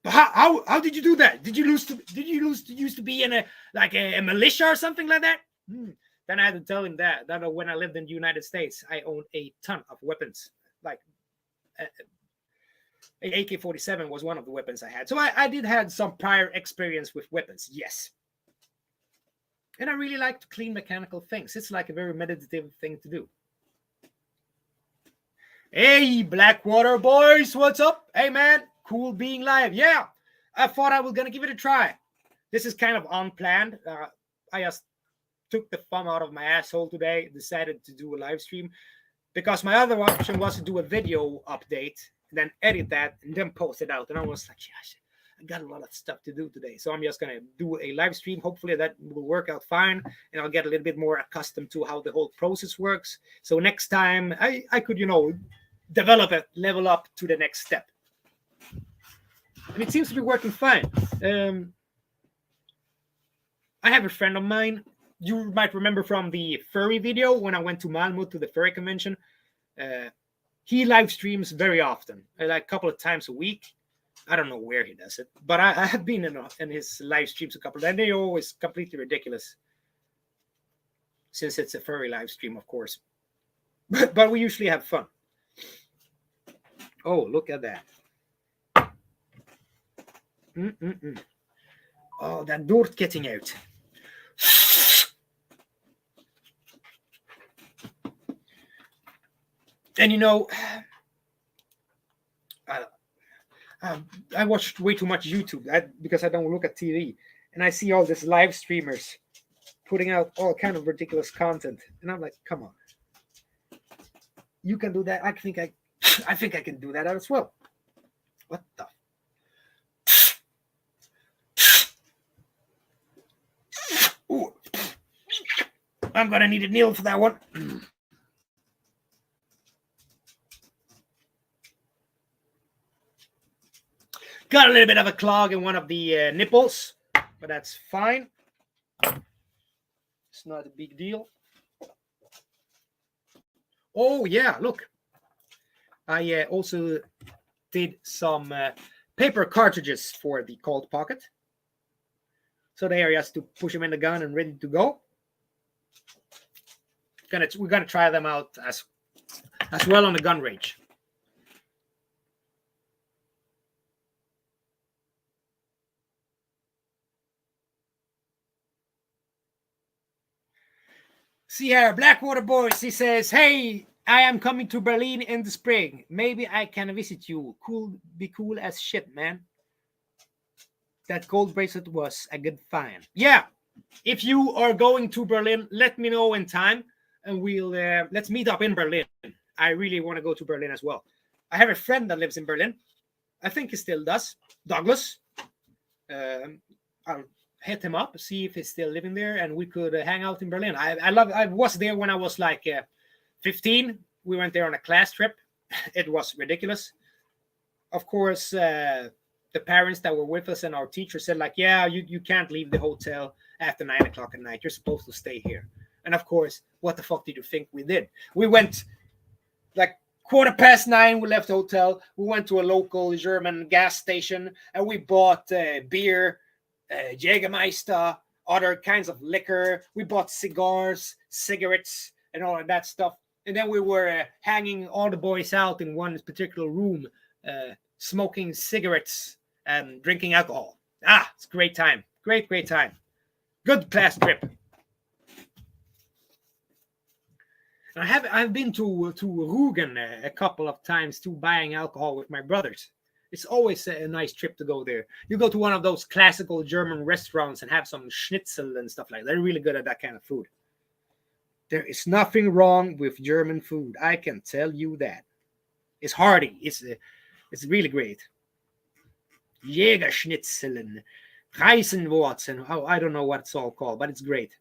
But how did you do that? Did you used to be in a militia or something like that? Then I had to tell him that when I lived in the United States, I owned a ton of weapons. Like a AK-47 was one of the weapons I had. So I did have some prior experience with weapons, yes. And I really like to clean mechanical things. It's like a very meditative thing to do. Hey, Blackwater boys, what's up? Hey, man, cool being live. Yeah, I thought I was going to give it a try. This is kind of unplanned. I just took the thumb out of my asshole today, decided to do a live stream, because my other option was to do a video update, then edit that, and then post it out. And I was like, yeah, I got a lot of stuff to do today. So I'm just going to do a live stream. Hopefully that will work out fine. And I'll get a little bit more accustomed to how the whole process works. So next time I could, develop it, level up to the next step. And it seems to be working fine. I have a friend of mine. You might remember from the furry video when I went to Malmö to the furry convention. He live streams very often, like a couple of times a week. I don't know where he does it, but I have been in his live streams a couple of times. They're always completely ridiculous, since it's a furry live stream, of course. But we usually have fun. Oh, look at that. Oh, that dirt getting out. And I watched way too much YouTube because I don't look at TV, and I see all these live streamers putting out all kind of ridiculous content, and I'm like, come on, you can do that. I think I can do that as well. What the? Ooh. I'm gonna need a needle for that one. Got a little bit of a clog in one of the nipples, but that's fine. It's not a big deal. Oh, yeah, look. I also did some paper cartridges for the Colt Pocket. So they are just to push them in the gun and ready to go. We're gonna try them out as well on the gun range. See here, Blackwater Boys, he says, hey, I am coming to Berlin in the spring. Maybe I can visit you. Be cool as shit, man. That gold bracelet was a good find. Yeah, if you are going to Berlin, let me know in time, and let's meet up in Berlin. I really want to go to Berlin as well. I have a friend that lives in Berlin. I think he still does. Douglas. I'll hit him up, see if he's still living there, and we could hang out in Berlin. I was there when I was like 15. We went there on a class trip. It was ridiculous. Of course, the parents that were with us and our teacher said, like, yeah, you can't leave the hotel after 9 o'clock at night. You're supposed to stay here. And of course, what the fuck did you think we did? We went like 9:15. We left the hotel. We went to a local German gas station and we bought beer, Jägermeister, other kinds of liquor. We bought cigars, cigarettes, and all of that stuff. And then we were hanging all the boys out in one particular room, smoking cigarettes and drinking alcohol. It's a great time. Great time. Good class trip. I've been to Rügen a couple of times too, buying alcohol with my brothers. It's always a nice trip to go there. You go to one of those classical German restaurants and have some schnitzel and stuff like that. They're really good at that kind of food. There is nothing wrong with German food. I can tell you that. It's hearty. It's really great. Jägerschnitzel and Reisenwurst and I don't know what it's all called, but it's great.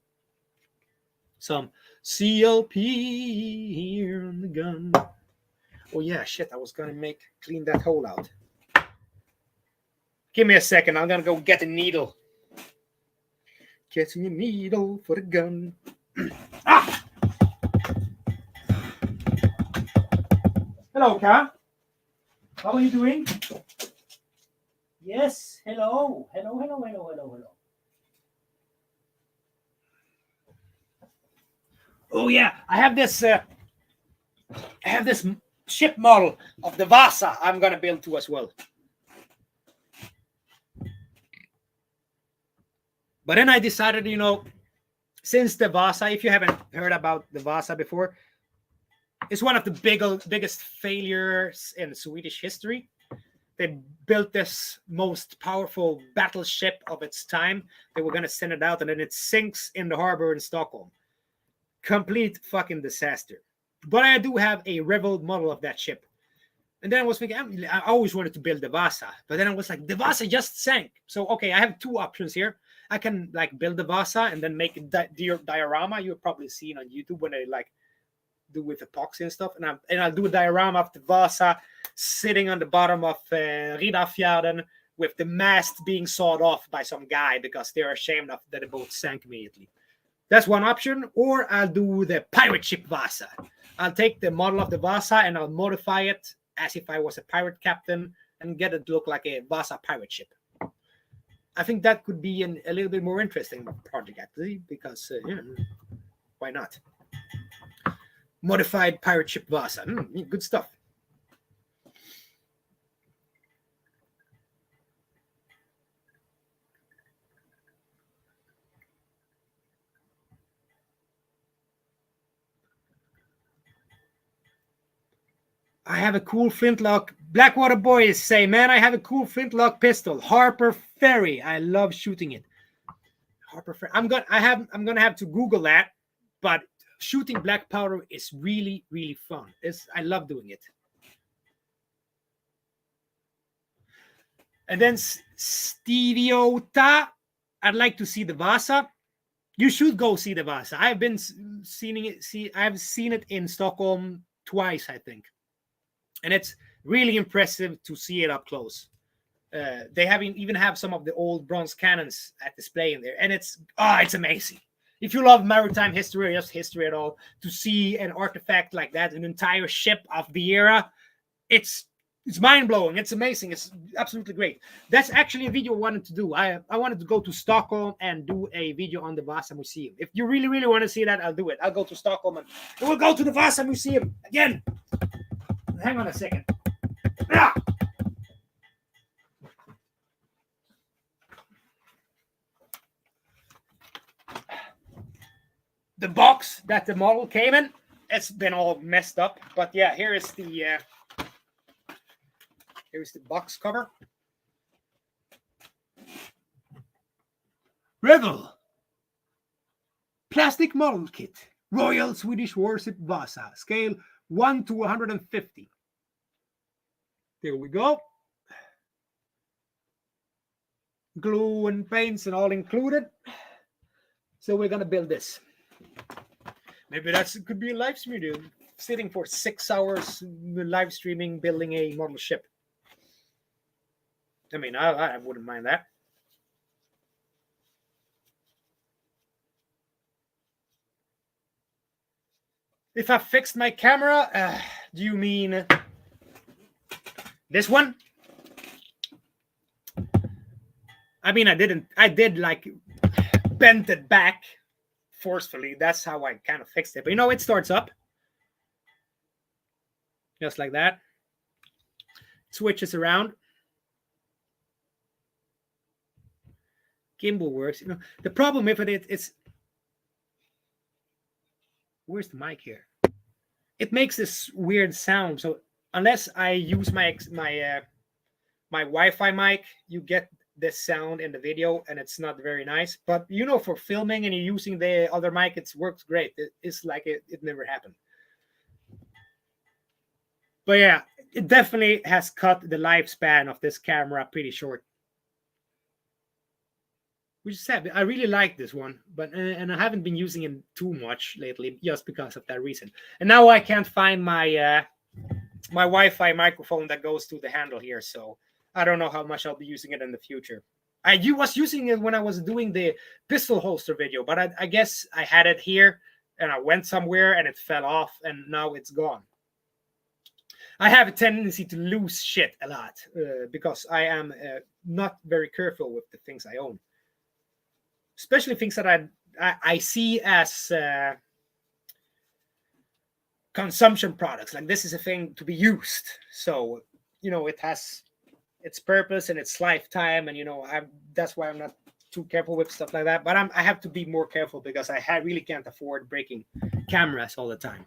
Some CLP here on the gun. Oh yeah, shit! I was gonna clean that hole out. Give me a second. I'm gonna go get a needle. Getting a needle for the gun. Hello, Ka. How are you doing? Yes. Hello. Hello. Oh yeah, I have this. I have this ship model of the Vasa. I'm gonna build too as well. But then I decided, since the Vasa, if you haven't heard about the Vasa before, it's one of the biggest failures in Swedish history. They built this most powerful battleship of its time. They were going to send it out, and then it sinks in the harbor in Stockholm. Complete fucking disaster. But I do have a revel model of that ship. And then I was thinking, I always wanted to build the Vasa. But then I was like, the Vasa just sank. So, okay, I have two options here. I can like build the Vasa and then make a diorama. You've probably seen on YouTube when they like do with epoxy and stuff. And I'll do a diorama of the Vasa sitting on the bottom of Riddarfjärden with the mast being sawed off by some guy because they're ashamed of that the boat sank immediately. That's one option. Or I'll do the pirate ship Vasa. I'll take the model of the Vasa and I'll modify it as if I was a pirate captain and get it to look like a Vasa pirate ship. I think that could be a little bit more interesting project, actually, because why not? Modified pirate ship Vasa. Good stuff. I have a cool flintlock. Blackwater Boys say, man, I have a cool flintlock pistol. Harper Ferry. I love shooting it. Harper Ferry. I'm gonna have to Google that, but shooting black powder is really, really fun. I love doing it. And then Stevie Ota, I'd like to see the Vasa. You should go see the Vasa. I've been seeing it. I've seen it in Stockholm twice, I think, and it's really impressive to see it up close. They even have some of the old bronze cannons at display in there, and it's amazing. If you love maritime history or just history at all, to see an artifact like that, an entire ship of the era, it's mind-blowing. It's amazing. It's absolutely great. That's actually a video I wanted to do. I wanted to go to Stockholm and do a video on the Vasa Museum. If you really, really want to see that, I'll do it. I'll go to Stockholm and we'll go to the Vasa Museum again. Hang on a second. Ah! The box that the model came in, it's been all messed up. But yeah, here's the box cover. Revel. Plastic model kit. Royal Swedish Warship Vasa. Scale 1 to 150. There we go. Glue and paints and all included. So we're going to build this. Maybe could be a live stream. Sitting for 6 hours live streaming, building a model ship. I mean, I wouldn't mind that. If I fixed my camera, do you mean this one? I mean, I didn't. I did like bend it back forcefully. That's how I kind of fixed it. But it starts up. Just like that. Switches around. Gimbal works. The problem with it's where's the mic here? It makes this weird sound. So unless I use my Wi-Fi mic, you get this sound in the video, and it's not very nice. But for filming and you're using the other mic, it works great. It's like it never happened. But yeah, it definitely has cut the lifespan of this camera pretty short. Which is sad. I really like this one, but and I haven't been using it too much lately, just because of that reason. And now I can't find my my Wi-Fi microphone that goes to the handle here, so I don't know how much I'll be using it in the future. I was using it when I was doing the pistol holster video, but I guess I had it here and I went somewhere and it fell off, and now it's gone. I have a tendency to lose shit a lot because I am not very careful with the things I own. Especially things that I see as consumption products. Like this is a thing to be used. So, it has its purpose and its lifetime. And, that's why I'm not too careful with stuff like that. But I have to be more careful because I really can't afford breaking cameras all the time.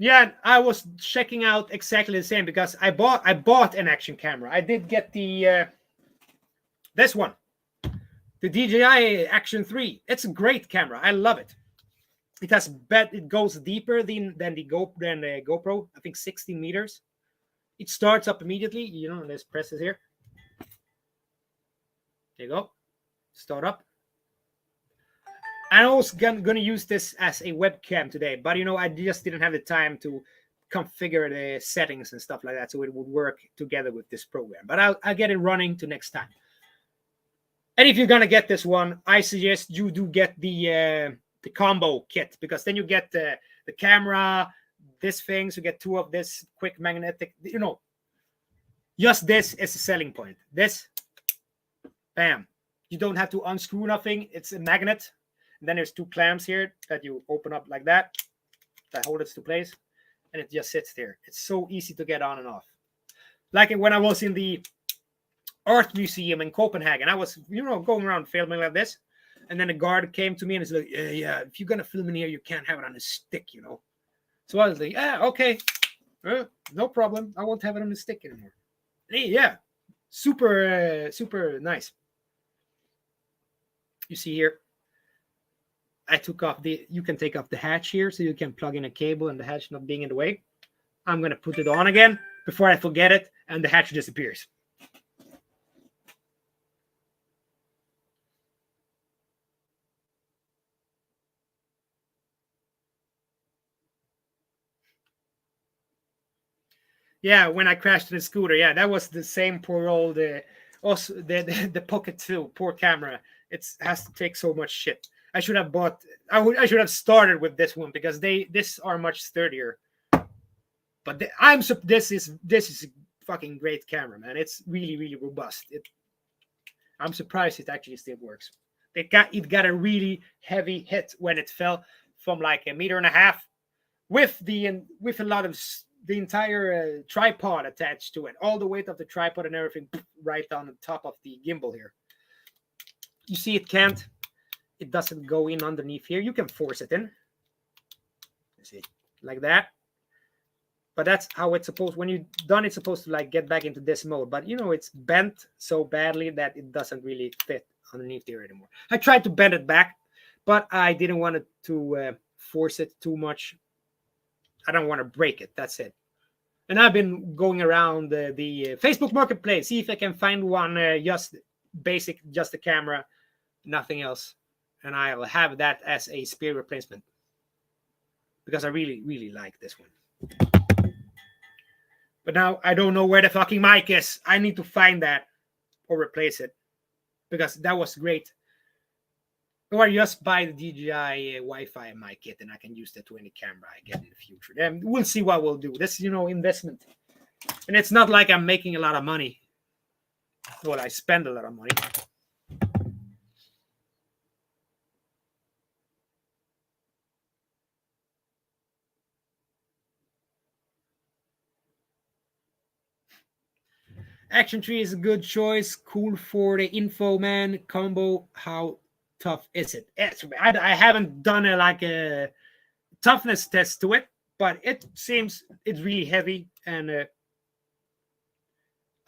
Yeah, I was checking out exactly the same because I bought an action camera. I did get the this one, the DJI Action 3. It's a great camera. I love it. It goes deeper than the GoPro. I think 16 meters. It starts up immediately. Let's press this here. There you go. Start up. I was gonna use this as a webcam today, but I just didn't have the time to configure the settings and stuff like that, so it would work together with this program. But I'll get it running to next time. And if you're gonna get this one, I suggest you do get the combo kit, because then you get the camera, this thing, so you get two of this quick magnetic. Just this is a selling point. This, bam, you don't have to unscrew nothing. It's a magnet. And then there's two clamps here that you open up like that hold it to place, and it just sits there. It's so easy to get on and off. Like when I was in the art museum in Copenhagen, I was, going around filming like this, and then a guard came to me and he's like, yeah, if you're gonna film in here, you can't have it on a stick, So I was like, yeah, okay, no problem. I won't have it on a stick anymore. Yeah, super nice. You see here, I took off you can take off the hatch here so you can plug in a cable and the hatch not being in the way. I'm going to put it on again before I forget it, and the hatch disappears. Yeah, when I crashed in the scooter, yeah, that was the same poor old, also the Pocket 2, poor camera. It has to take so much shit. I should have I should have started with this one because this are much sturdier. But this is a fucking great camera, man. It's really, really robust. I'm surprised it actually still works. It got a really heavy hit when it fell from like 1.5 meters with a lot of the entire tripod attached to it, all the weight of the tripod and everything right on the top of the gimbal here. You see, it doesn't go in underneath here. You can force it in. See, like that. But that's how it's supposed. When you're done, it's supposed to like get back into this mode. But it's bent so badly that it doesn't really fit underneath there anymore. I tried to bend it back, but I didn't want it to force it too much. I don't want to break it. That's it. And I've been going around the Facebook Marketplace, see if I can find one just basic, just a camera, nothing else. And I'll have that as a spare replacement because I really, really like this one. But now I don't know where the fucking mic is. I need to find that or replace it because that was great. Or just buy the DJI Wi-Fi mic kit and I can use that to any camera I get in the future. Then we'll see what we'll do. This, investment. And it's not like I'm making a lot of money. Well, I spend a lot of money. Action 3 is a good choice. Cool for the info, man. Combo, how tough is it? I haven't done a toughness test to it, but it seems it's really heavy, and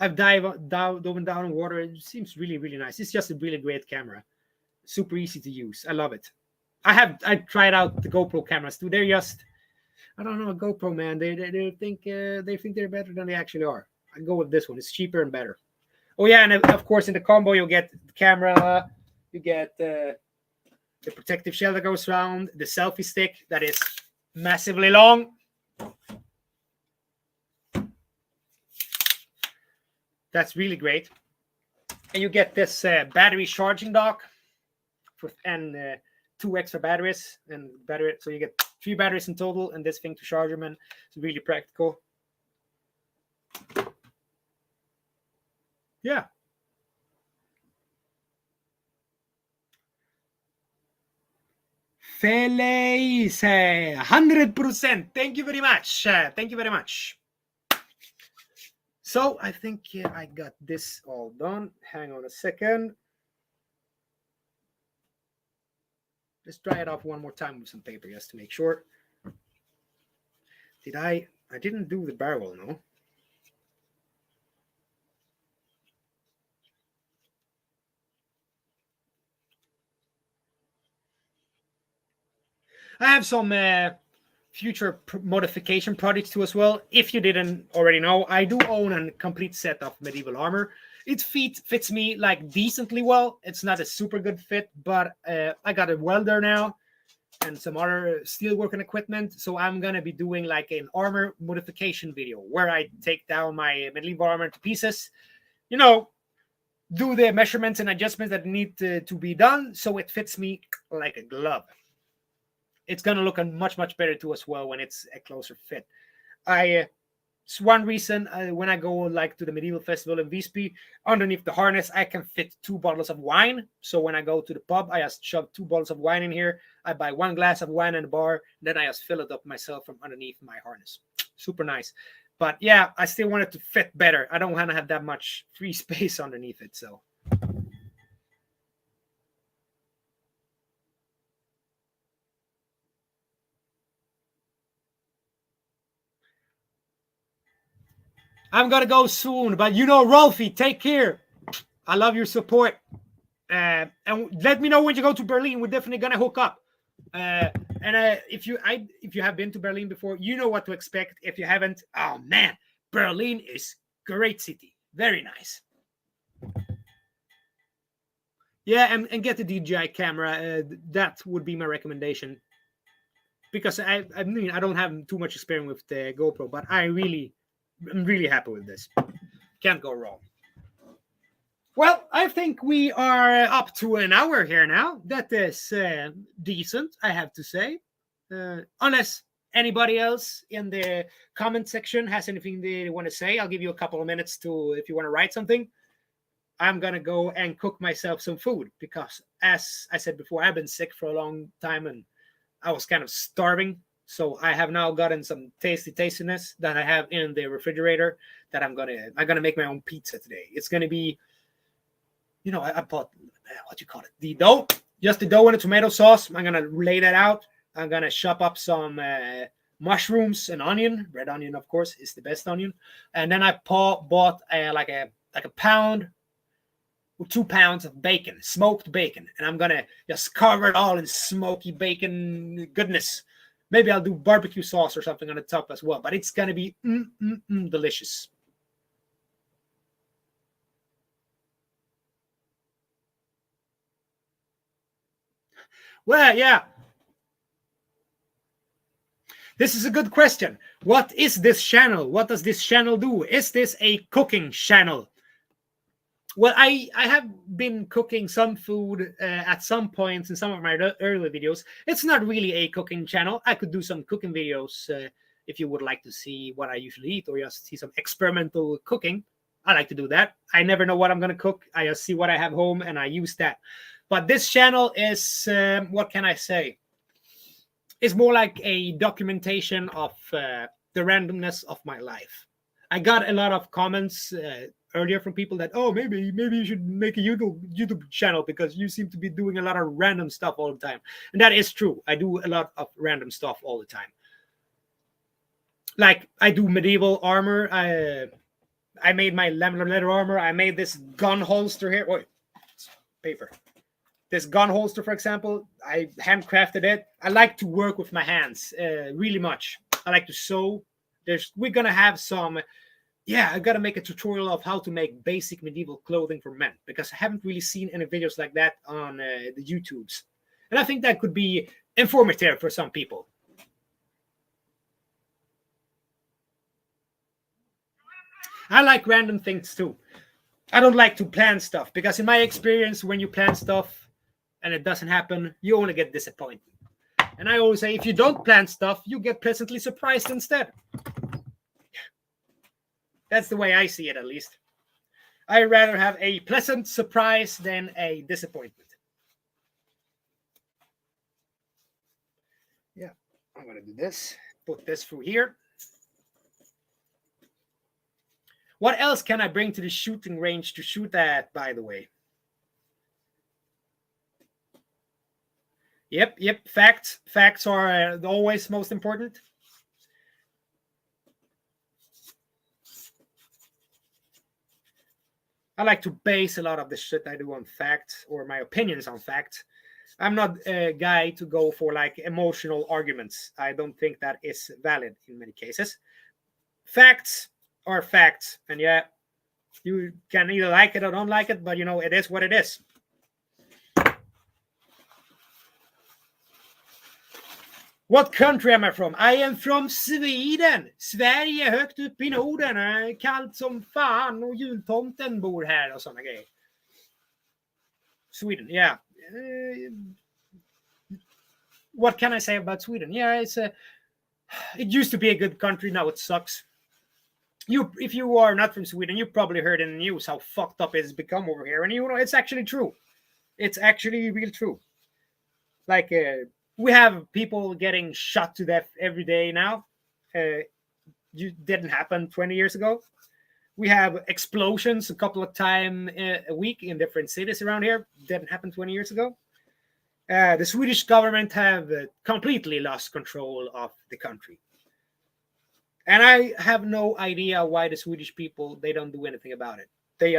I've dove down in water. It seems really, really nice. It's just a really great camera. Super easy to use. I love it. I tried out the GoPro cameras too. They're just, I don't know, GoPro, man. They think they're better than they actually are. I go with this one. It's cheaper and better. Oh yeah, and of course in the combo you'll get the camera, you get the protective shell that goes around, the selfie stick that is massively long. That's really great. And you get this battery charging dock and 2 extra batteries so you get 3 batteries in total, and this thing to charge them, and it's really practical. Yeah. Feliz, 100%. Thank you very much. Thank you very much. So I think I got this all done. Hang on a second. Let's dry it off one more time with some paper just to make sure. I didn't do the barrel, no? I have some future modification projects too as well. If you didn't already know, I do own a complete set of medieval armor. It fits me like decently well. It's not a super good fit, but I got a welder now and some other steelworking equipment. So I'm going to be doing like an armor modification video where I take down my medieval armor to pieces, you know, do the measurements and adjustments that need to be done so it fits me like a glove. It's going to look much, much better too as well when it's a closer fit. It's one reason when I go like to the medieval festival in Visby, underneath the harness, I can fit 2 bottles of wine. So when I go to the pub, I just shove 2 bottles of wine in here. I buy 1 glass of wine in the bar. Then I just fill it up myself from underneath my harness. Super nice. But yeah, I still want it to fit better. I don't want to have that much free space underneath it. So I'm going to go soon. But you know, Rolfie, take care. I love your support. And let me know when you go to Berlin. We're definitely going to hook up. If you have been to Berlin before, you know what to expect. If you haven't, oh man, Berlin is great city. Very nice. Yeah, and get the DJI camera. That would be my recommendation. Because I mean, I don't have too much experience with the GoPro, but I'm really happy with this. Can't go wrong. Well, I think we are up to an hour here now. That is decent, I have to say. Unless anybody else in the comment section has anything they want to say, I'll give you a couple of minutes to, if you want to write something. I'm going to go and cook myself some food because, as I said before, I've been sick for a long time and I was kind of starving. So I have now gotten some tastiness that I have in the refrigerator that I'm gonna make my own pizza today. It's gonna be, you know, I bought, what you call it, the dough, just the dough and a tomato sauce. I'm gonna lay that out. I'm gonna chop up some mushrooms and onion. Red onion, of course, is the best onion. And then I bought like a pound, 2 pounds of bacon, smoked bacon, and I'm gonna just cover it all in smoky bacon goodness. Maybe I'll do barbecue sauce or something on the top as well, but it's gonna be delicious. Well, yeah. This is a good question. What is this channel? What does this channel do? Is this a cooking channel? Well, I have been cooking some food at some points in some of my early videos. It's not really a cooking channel. I could do some cooking videos if you would like to see what I usually eat or just see some experimental cooking. I like to do that. I never know what I'm going to cook. I just see what I have home and I use that. But this channel is, what can I say? It's more like a documentation of the randomness of my life. I got a lot of comments earlier from people that, oh, maybe you should make a YouTube channel because you seem to be doing a lot of random stuff all the time. And that is true. I do a lot of random stuff all the time. Like I do medieval armor. I made my leather armor. I made this gun holster here. Wait, paper. This gun holster, for example, I handcrafted it. I like to work with my hands really much. I like to sew. We're gonna have some. Yeah, I gotta make a tutorial of how to make basic medieval clothing for men because I haven't really seen any videos like that on the YouTubes, and I think that could be informative for some people. I like random things too. I don't like to plan stuff because, in my experience, when you plan stuff and it doesn't happen, you only get disappointed. And I always say, if you don't plan stuff, you get pleasantly surprised instead. That's the way I see it, at least. I'd rather have a pleasant surprise than a disappointment. Yeah, I'm going to do this. Put this through here. What else can I bring to the shooting range to shoot at, by the way? Yep. Facts. Facts are always most important. I like to base a lot of the shit I do on facts or my opinions on facts. I'm not a guy to go for like emotional arguments. I don't think that is valid in many cases. Facts are facts. And yeah, you can either like it or don't like it, but you know, it is what it is. What country am I from? I am from Sweden. Sverige, högt upp i Norden. Kallt som fan och jultomten bor här och såna grejer. Sweden, yeah. What can I say about Sweden? Yeah, it used to be a good country. Now it sucks. If you are not from Sweden, you probably heard in the news how fucked up it's become over here, and you know it's actually true. It's actually real true. Like we have people getting shot to death every day now. It didn't happen 20 years ago. We have explosions a couple of times a week in different cities around here. Didn't happen 20 years ago. The Swedish government have completely lost control of the country. And I have no idea why the Swedish people, they don't do anything about it. They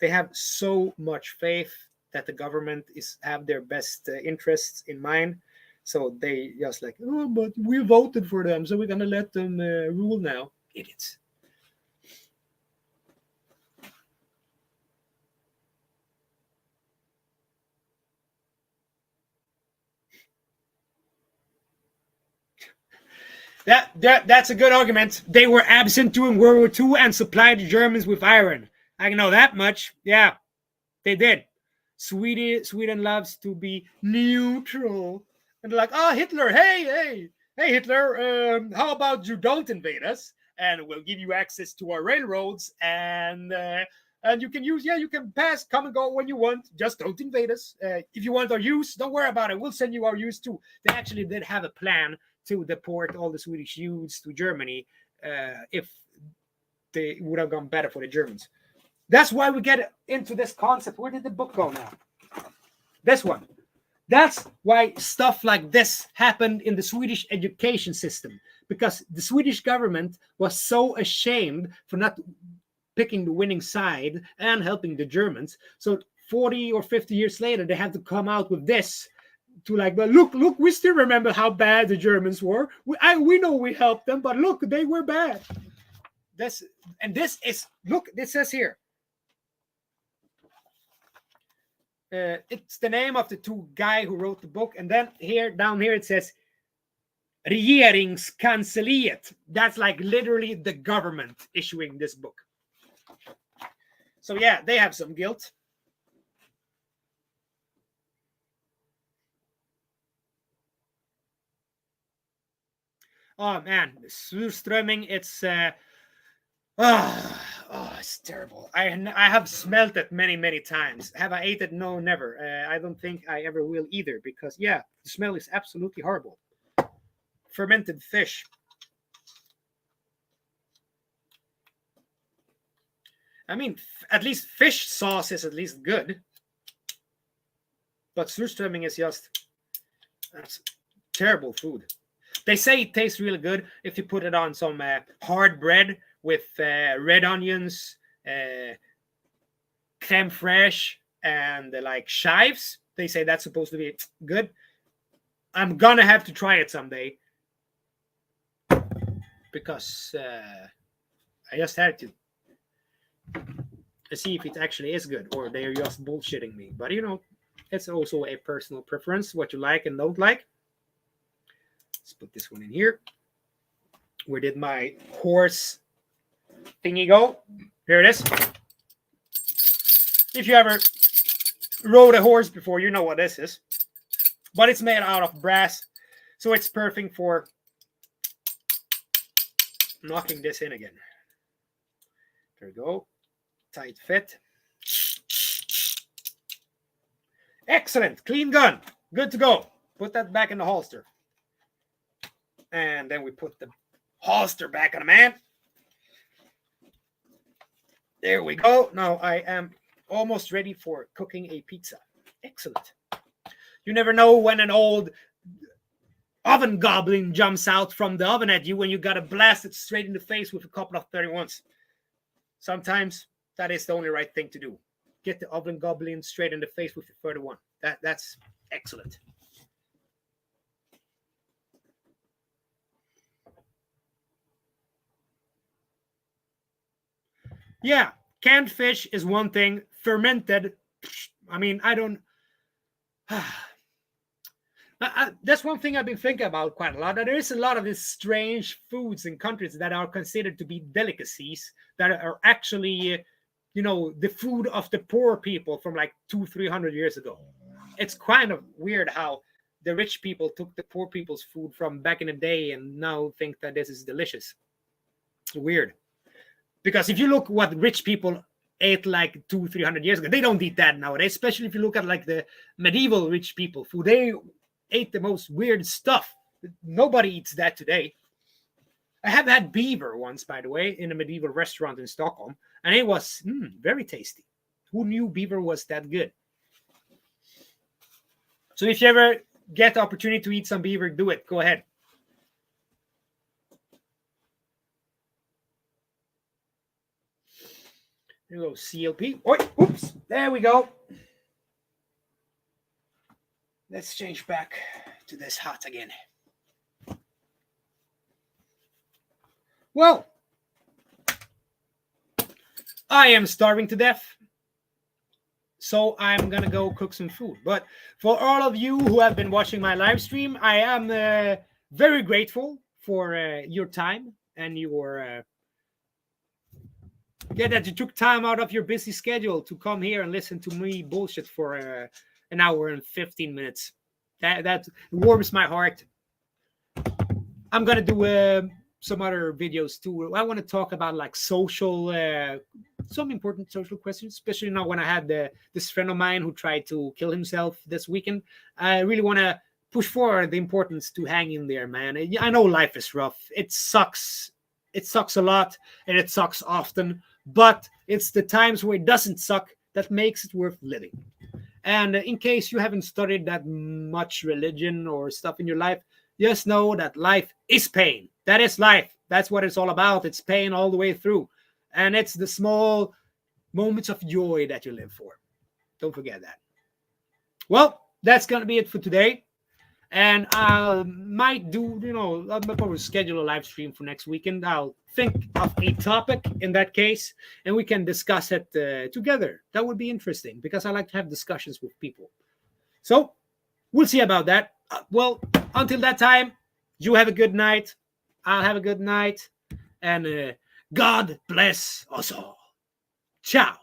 have so much faith that the government have their best interests in mind. So they just like, oh, but we voted for them, so we're going to let them rule now. Idiots. That's a good argument. They were absent during World War II and supplied the Germans with iron. I know that much. Yeah, they did. Sweden loves to be neutral. And they're like, oh, Hitler, hey, Hitler, how about you don't invade us? And we'll give you access to our railroads and you can you can come and go when you want. Just don't invade us. If you want our use, don't worry about it. We'll send you our use too. They actually did have a plan to deport all the Swedish youths to Germany if they would have gone better for the Germans. That's why we get into this concept. Where did the book go now? This one. That's why stuff like this happened in the Swedish education system, because the Swedish government was so ashamed for not picking the winning side and helping the Germans. So 40 or 50 years later, they had to come out with this to like, but look, we still remember how bad the Germans were. We know we helped them, but look, they were bad. This says here. It's the name of the two guy who wrote the book, and then down here it says Regeringskansliet. That's like literally the government issuing this book. So yeah, they have some guilt. Oh man, surströmming, it's it's terrible. I have smelt it many times. Have I ate it? No, never. I don't think I ever will either, because yeah, the smell is absolutely horrible. Fermented fish. I mean, at least fish sauce is at least good. But surströmming is that's terrible food. They say it tastes really good if you put it on some hard bread with red onions, creme fraiche, and like chives. They say that's supposed to be good. I'm gonna have to try it someday, because I just had to see if it actually is good, or they're just bullshitting me. But you know, it's also a personal preference, what you like and don't like. Let's put this one in here. Where did my horse thingy go? Here it is. If you ever rode a horse before, you know what this is. But it's made out of brass, so it's perfect for knocking this in again. There we go. Tight fit. Excellent. Clean gun. Good to go. Put that back in the holster. And then we put the holster back on the man. There we go. Now I am almost ready for cooking a pizza. Excellent. You never know when an old oven goblin jumps out from the oven at you when you got to blast it straight in the face with a couple of 31s. Sometimes that is the only right thing to do. Get the oven goblin straight in the face with the 31. That's excellent. Yeah, canned fish is one thing. Fermented, I mean, I don't... that's one thing I've been thinking about quite a lot. That there is a lot of these strange foods in countries that are considered to be delicacies that are actually, the food of the poor people from like 200-300 years ago. It's kind of weird how the rich people took the poor people's food from back in the day and now think that this is delicious. It's weird. Because if you look what rich people ate like 200-300 years ago, they don't eat that nowadays. Especially if you look at like the medieval rich people food, they ate the most weird stuff. Nobody eats that today. I have had beaver once, by the way, in a medieval restaurant in Stockholm, and it was very tasty. Who knew beaver was that good? So if you ever get the opportunity to eat some beaver, do it. Go ahead. There we go, CLP. Oops, there we go. Let's change back to this hot again. Well, I am starving to death, so I'm going to go cook some food. But for all of you who have been watching my live stream, I am very grateful for your time and your... that you took time out of your busy schedule to come here and listen to me bullshit for an hour and 15 minutes. That warms my heart. I'm gonna do some other videos too. I want to talk about like social, some important social questions, especially now when I had this friend of mine who tried to kill himself this weekend. I really want to push forward the importance to hang in there, man. I know life is rough. It sucks. It sucks a lot, and it sucks often. But it's the times where it doesn't suck that makes it worth living. And in case you haven't studied that much religion or stuff in your life, just know that life is pain. That is life. That's what it's all about. It's pain all the way through. And it's the small moments of joy that you live for. Don't forget that. Well, that's going to be it for today. And I might do, I'll probably schedule a live stream for next weekend. I'll think of a topic in that case, and we can discuss it together. That would be interesting because I like to have discussions with people. So we'll see about that. Well, until that time, you have a good night. I'll have a good night. And God bless us all. Ciao.